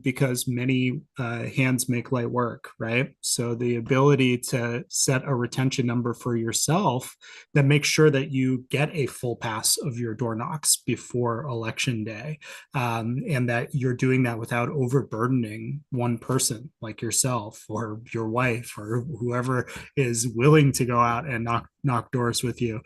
because many hands make light work, right? So the ability to set a retention number for yourself that makes sure that you get a full pass of your door knocks before election day, and that you're doing that without overburdening one person like yourself or your wife or whoever is willing to go out and knock doors with you.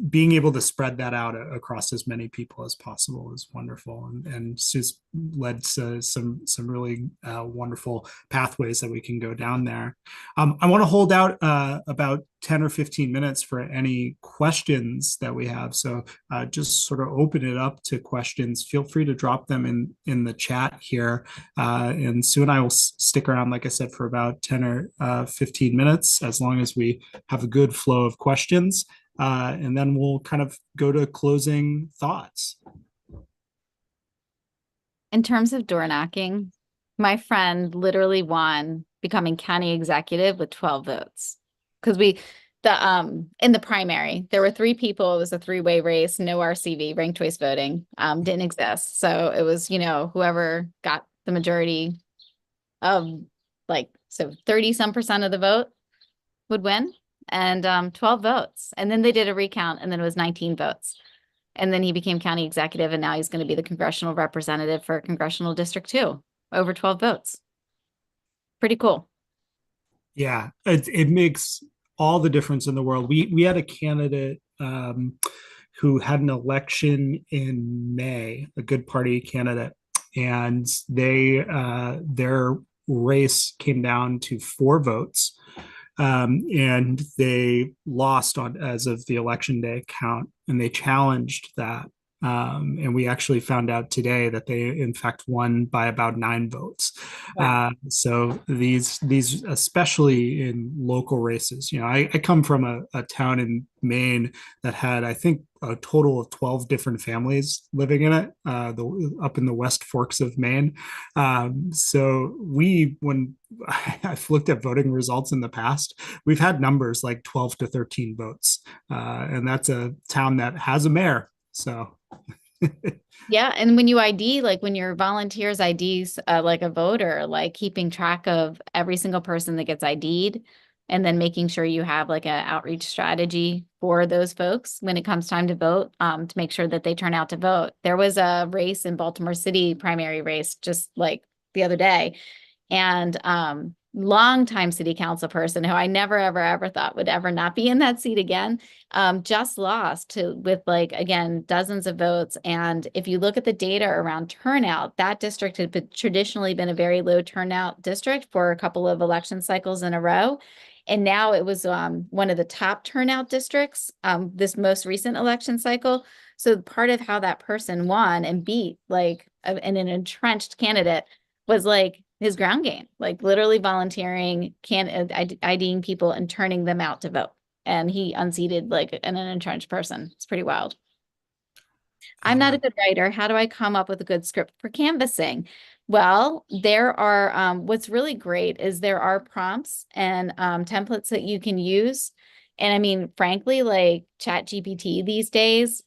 Being able to spread that out across as many people as possible is wonderful, and Sue's led to some really wonderful pathways that we can go down there. I want to hold out about 10 or 15 minutes for any questions that we have. So just sort of open it up to questions. Feel free to drop them in the chat here. And Sue and I will stick around, like I said, for about 10 or 15 minutes, as long as we have a good flow of questions. And then we'll kind of go to closing thoughts. In terms of door knocking, my friend literally won becoming county executive with 12 votes. Because in the primary, there were 3 people. It was a 3-way race, no RCV, ranked choice voting, didn't exist. So it was, whoever got the majority of 30% of the vote would win, and 12 votes. And then they did a recount, and then it was 19 votes. And then he became county executive, and now he's going to be the congressional representative for Congressional District 2, over 12 votes. Pretty cool. Yeah, it makes all the difference in the world. We had a candidate who had an election in May, a good party candidate, and their race came down to 4 votes, and they lost as of the election day count, and they challenged that. And we actually found out today that they, in fact, won by about 9 votes. Wow. So these, especially in local races, I come from a town in Maine that had, I think, a total of 12 different families living in it, up in the West Forks of Maine. So when I've looked at voting results in the past, we've had numbers like 12 to 13 votes. And that's a town that has a mayor. So yeah. And when you ID, like when your volunteers IDs like a voter, like keeping track of every single person that gets ID'd, and then making sure you have like an outreach strategy for those folks when it comes time to vote, to make sure that they turn out to vote. There was a race in Baltimore City, primary race, just like the other day. And longtime city council person who I never, ever thought would ever not be in that seat again, just lost with again, dozens of votes. And if you look at the data around turnout, that district had traditionally been a very low turnout district for a couple of election cycles in a row. And now it was one of the top turnout districts this most recent election cycle. So part of how that person won and beat an entrenched candidate was his ground game, literally volunteering, IDing people and turning them out to vote. And he unseated an entrenched person. It's pretty wild. I'm not a good writer. How do I come up with a good script for canvassing? Well, there are, what's really great is there are prompts and templates that you can use. And I mean, frankly, ChatGPT these days,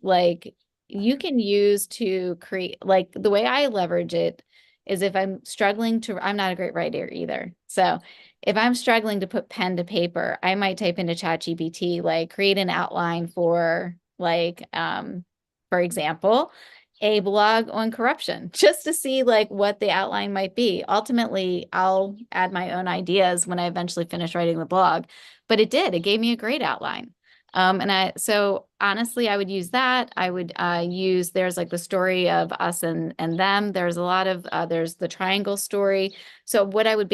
you can use to create, the way I leverage it is if I'm struggling I'm not a great writer either. So if I'm struggling to put pen to paper, I might type into ChatGPT, create an outline for for example, a blog on corruption, just to see what the outline might be. Ultimately, I'll add my own ideas when I eventually finish writing the blog, but it gave me a great outline. So honestly, I would use that. I would use, there's like the story of us and them. There's a lot of, there's the triangle story. So what I would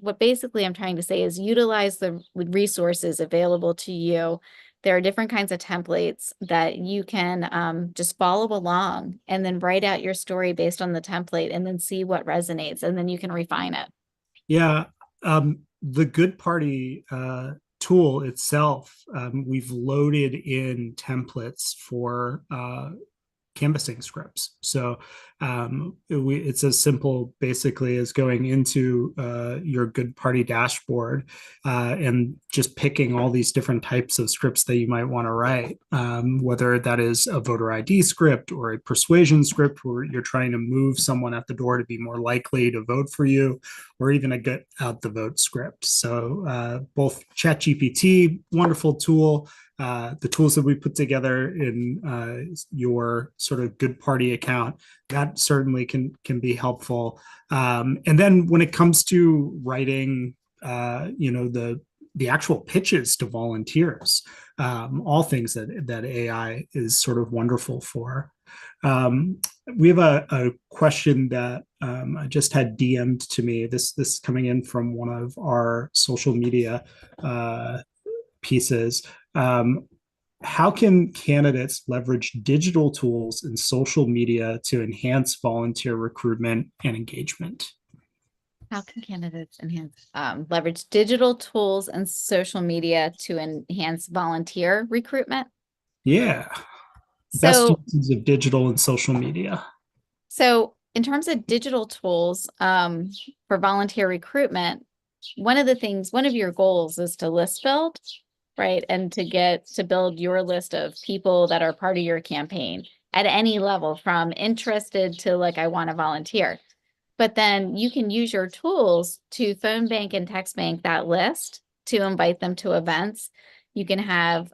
what basically I'm trying to say is utilize the resources available to you. There are different kinds of templates that you can just follow along and then write out your story based on the template and then see what resonates, and then you can refine it. Yeah, the Good Party tool itself, we've loaded in templates for canvassing scripts. So it's as simple basically as going into your Good Party dashboard and just picking all these different types of scripts that you might want to write, whether that is a voter ID script or a persuasion script where you're trying to move someone at the door to be more likely to vote for you, or even a get out the vote script. So both ChatGPT, wonderful tool, the tools that we put together in your sort of Good Party account, that certainly can be helpful. And then when it comes to writing, the actual pitches to volunteers, all things that AI is sort of wonderful for. We have a question that I just had DM'd to me. This coming in from one of our social media pieces. How can candidates leverage digital tools and social media to enhance volunteer recruitment and engagement? How can candidates leverage digital tools and social media to enhance volunteer recruitment? Yeah, best So, uses of digital and social media. so in terms of digital tools for volunteer recruitment, one of your goals is to list build, right? And to build your list of people that are part of your campaign at any level, from interested to like, I want to volunteer. But then you can use your tools to phone bank and text bank that list to invite them to events. You can have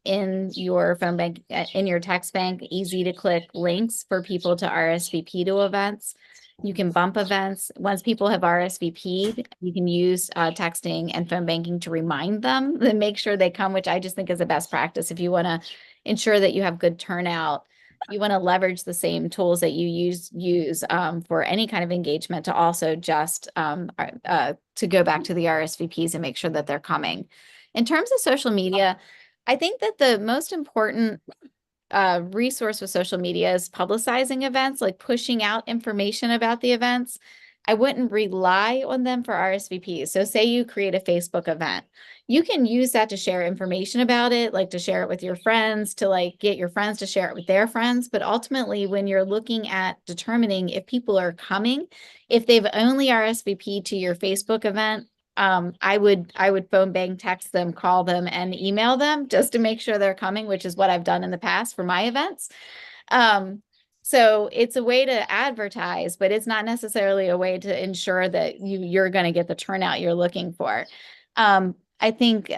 in your phone bank, in your text bank, easy to click links for people to RSVP to events. You can bump events. Once people have RSVP'd, you can use texting and phone banking to remind them, then make sure they come, which I just think is a best practice. If you want to ensure that you have good turnout, you want to leverage the same tools that you use for any kind of engagement to also just to go back to the RSVPs and make sure that they're coming. In terms of social media, I think that the most important resource with social media is publicizing events, like pushing out information about the events. I wouldn't rely on them for RSVPs. So say you create a Facebook event, you can use that to share information about it, like to share it with your friends, to like get your friends to share it with their friends. But ultimately, when you're looking at determining if people are coming, if they've only RSVP'd to your Facebook event, I would phone bank, text them, call them, and email them just to make sure they're coming, which is what I've done in the past for my events. So it's a way to advertise, but it's not necessarily a way to ensure that you're going to get the turnout you're looking for. I think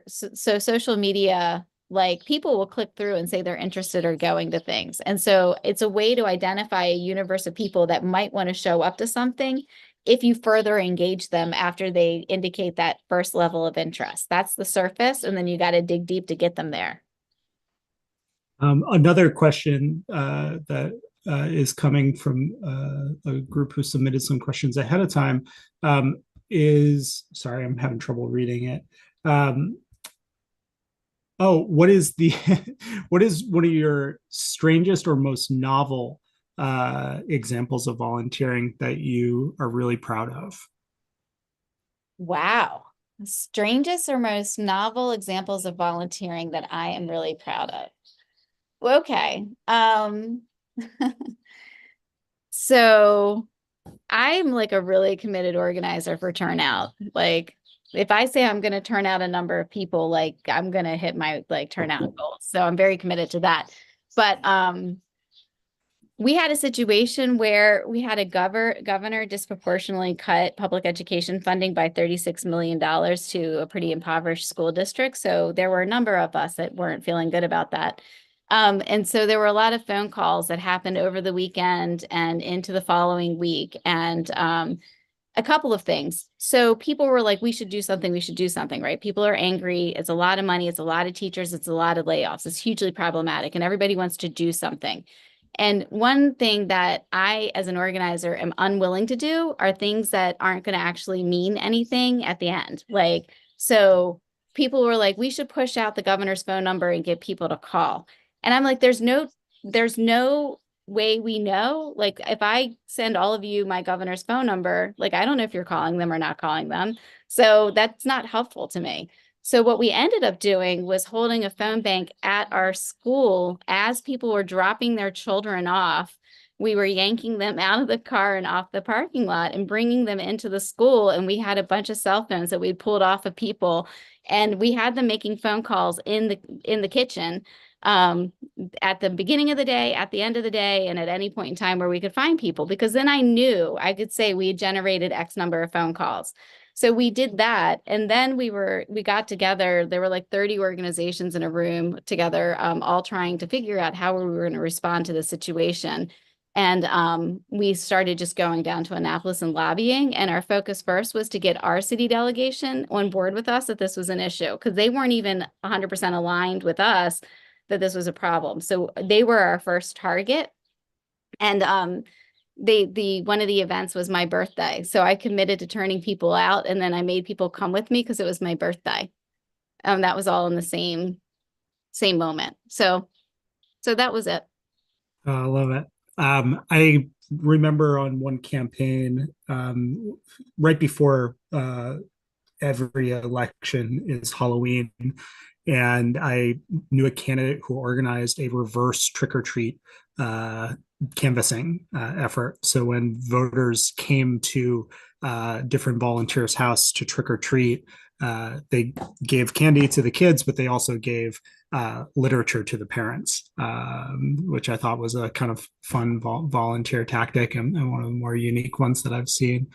so social media, like people will click through and say they're interested or going to things. And so it's a way to identify a universe of people that might want to show up to something if you further engage them after they indicate that first level of interest. That's the surface, and then you got to dig deep to get them there. Another question that is coming from a group who submitted some questions ahead of time is, sorry, I'm having trouble reading it. What is what is one of your strangest or most novel examples of volunteering that you are really proud of? Wow. Strangest or most novel examples of volunteering that I am really proud of. Okay. So I'm like a really committed organizer for turnout. Like if I say I'm going to turn out a number of people, like I'm going to hit my like turnout goals. So I'm very committed to that. But we had a situation where we had a governor disproportionately cut public education funding by $36 million to a pretty impoverished school district. So there were a number of us that weren't feeling good about that. And so there were a lot of phone calls that happened over the weekend and into the following week. And a couple of things. So people were like, we should do something, we should do something, right? People are angry. It's a lot of money. It's a lot of teachers. It's a lot of layoffs. It's hugely problematic and everybody wants to do something. And one thing that I, as an organizer, am unwilling to do are things that aren't going to actually mean anything at the end. Like, so people were like, we should push out the governor's phone number and get people to call. And I'm like, there's no way we know. Like, if I send all of you my governor's phone number, like, I don't know if you're calling them or not calling them. So that's not helpful to me. So what we ended up doing was holding a phone bank at our school as people were dropping their children off. We were yanking them out of the car and off the parking lot and bringing them into the school. And we had a bunch of cell phones that we'd pulled off of people, and we had them making phone calls in the kitchen at the beginning of the day, at the end of the day, and at any point in time where we could find people, because then I knew I could say we had generated X number of phone calls. So we did that. And then we got together, there were like 30 organizations in a room together, all trying to figure out how we were going to respond to the situation. And we started just going down to Annapolis and lobbying. And our focus first was to get our city delegation on board with us that this was an issue, because they weren't even 100% aligned with us that this was a problem. So they were our first target. And one of the events was my birthday. So I committed to turning people out, and then I made people come with me because it was my birthday. That was all in the same moment. So that was it. I love it. I remember on one campaign, right before every election is Halloween, and I knew a candidate who organized a reverse trick or treat canvassing effort. So when voters came to different volunteers' house to trick or treat, they gave candy to the kids, but they also gave literature to the parents, which I thought was a kind of fun volunteer tactic, and one of the more unique ones that I've seen.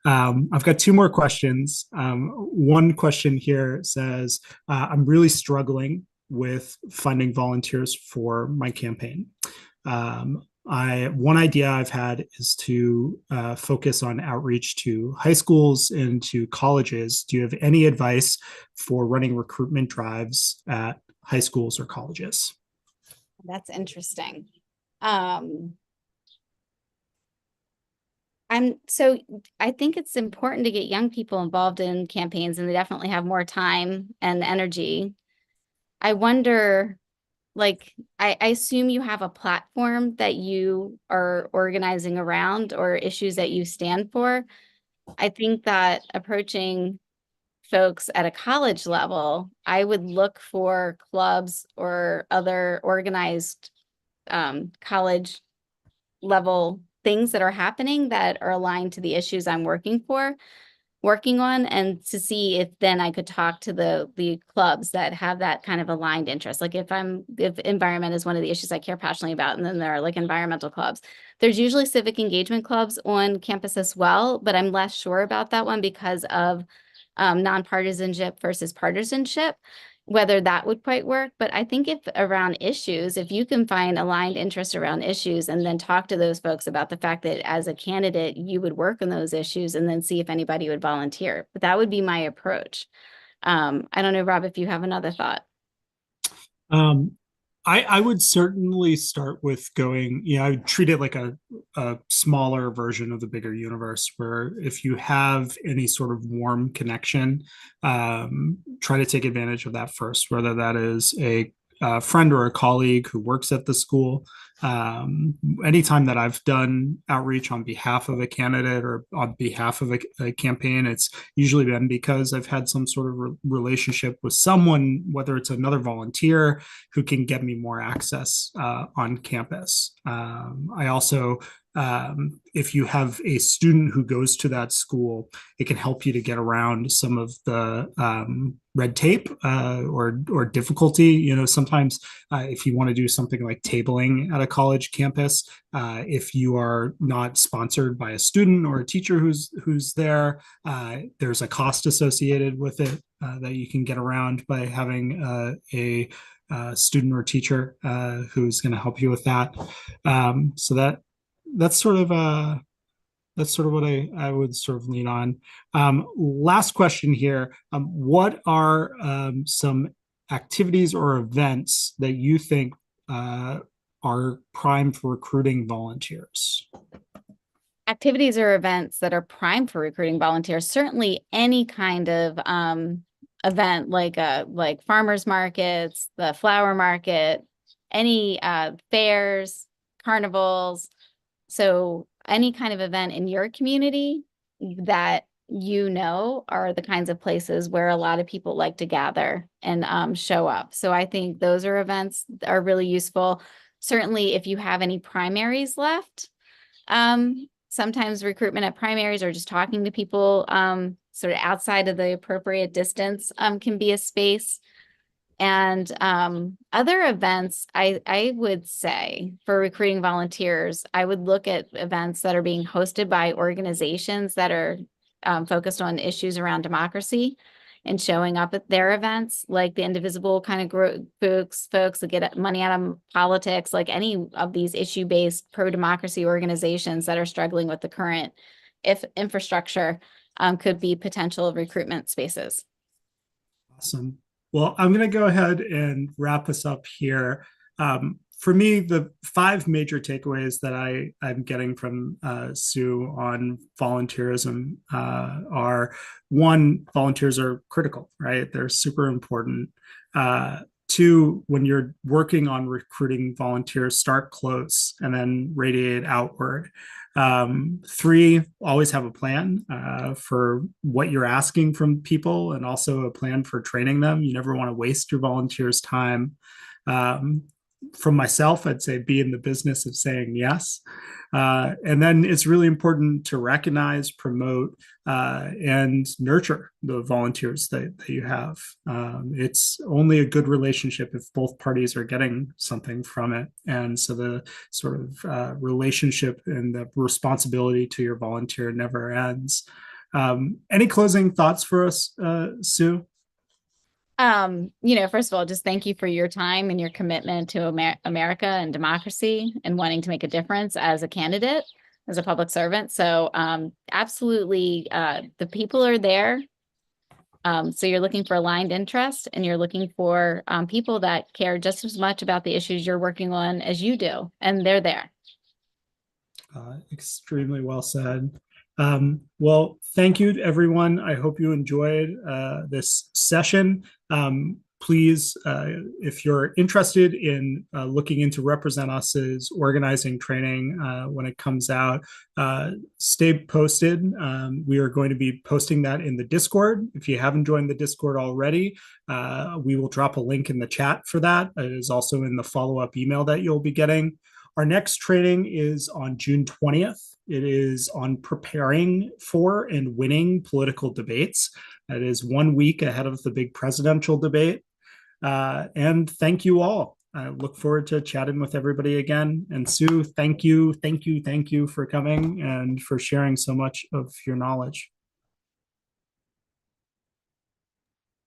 I've got two more questions. One question here says, I'm really struggling with finding volunteers for my campaign. One idea I've had is to focus on outreach to high schools and to colleges. Do you have any advice for running recruitment drives at high schools or colleges? That's interesting. So I think it's important to get young people involved in campaigns, and they definitely have more time and energy. I wonder, like, I assume you have a platform that you are organizing around, or issues that you stand for. I think that approaching folks at a college level, I would look for clubs or other organized college level things that are happening that are aligned to the issues I'm working on, and to see if then I could talk to the clubs that have that kind of aligned interest. Like if environment is one of the issues I care passionately about, and then there are like environmental clubs. There's usually civic engagement clubs on campus as well, but I'm less sure about that one because of nonpartisanship versus partisanship, whether that would quite work. But I think if around issues, if you can find aligned interest around issues and then talk to those folks about the fact that as a candidate, you would work on those issues and then see if anybody would volunteer. But that would be my approach. I don't know, Rob, if you have another thought. I would certainly start with going, I would treat it like a smaller version of the bigger universe, where if you have any sort of warm connection, try to take advantage of that first, whether that is a friend or a colleague who works at the school. Anytime that I've done outreach on behalf of a candidate or on behalf of a campaign, it's usually been because I've had some sort of relationship with someone, whether it's another volunteer who can get me more access on campus. I also, if you have a student who goes to that school, it can help you to get around some of the red tape or difficulty. Sometimes if you want to do something like tabling at a college campus, if you are not sponsored by a student or a teacher who's there, there's a cost associated with it that you can get around by having a student or teacher who's going to help you with that. So that's sort of That's sort of what I would sort of lean on. Last question here. What are some activities or events that you think are prime for recruiting volunteers? Activities or events that are prime for recruiting volunteers, certainly any kind of event like farmers markets, the flower market, any fairs, carnivals. So any kind of event in your community that are the kinds of places where a lot of people like to gather and show up. So I think those are events that are really useful. Certainly, if you have any primaries left, sometimes recruitment at primaries or just talking to people sort of outside of the appropriate distance can be a space. And other events, I would say for recruiting volunteers, I would look at events that are being hosted by organizations that are focused on issues around democracy and showing up at their events, like the Indivisible kind of group folks that get money out of politics, like any of these issue-based pro-democracy organizations that are struggling with the current infrastructure could be potential recruitment spaces. Awesome. Well, I'm going to go ahead and wrap us up here. For me, the 5 major takeaways that I'm getting from Sue on volunteerism are: 1, volunteers are critical, right? They're super important. 2, when you're working on recruiting volunteers, start close and then radiate outward. 3, always have a plan for what you're asking from people and also a plan for training them. You never want to waste your volunteers' time. From myself, I'd say be in the business of saying yes. And then it's really important to recognize, promote, and nurture the volunteers that you have. It's only a good relationship if both parties are getting something from it. And so the sort of relationship and the responsibility to your volunteer never ends. Any closing thoughts for us, Sue? First of all, just thank you for your time and your commitment to America and democracy and wanting to make a difference as a candidate, as a public servant. So absolutely, the people are there. So you're looking for aligned interest and you're looking for people that care just as much about the issues you're working on as you do, and they're there. Extremely well said. Well, thank you, everyone. I hope you enjoyed this session. Please, if you're interested in looking into Represent Us's organizing training when it comes out, stay posted. We are going to be posting that in the Discord. If you haven't joined the Discord already, we will drop a link in the chat for that. It is also in the follow-up email that you'll be getting. Our next training is on June 20th. It is on preparing for and winning political debates. That is 1 week ahead of the big presidential debate. And thank you all. I look forward to chatting with everybody again. And Sue, thank you for coming and for sharing so much of your knowledge.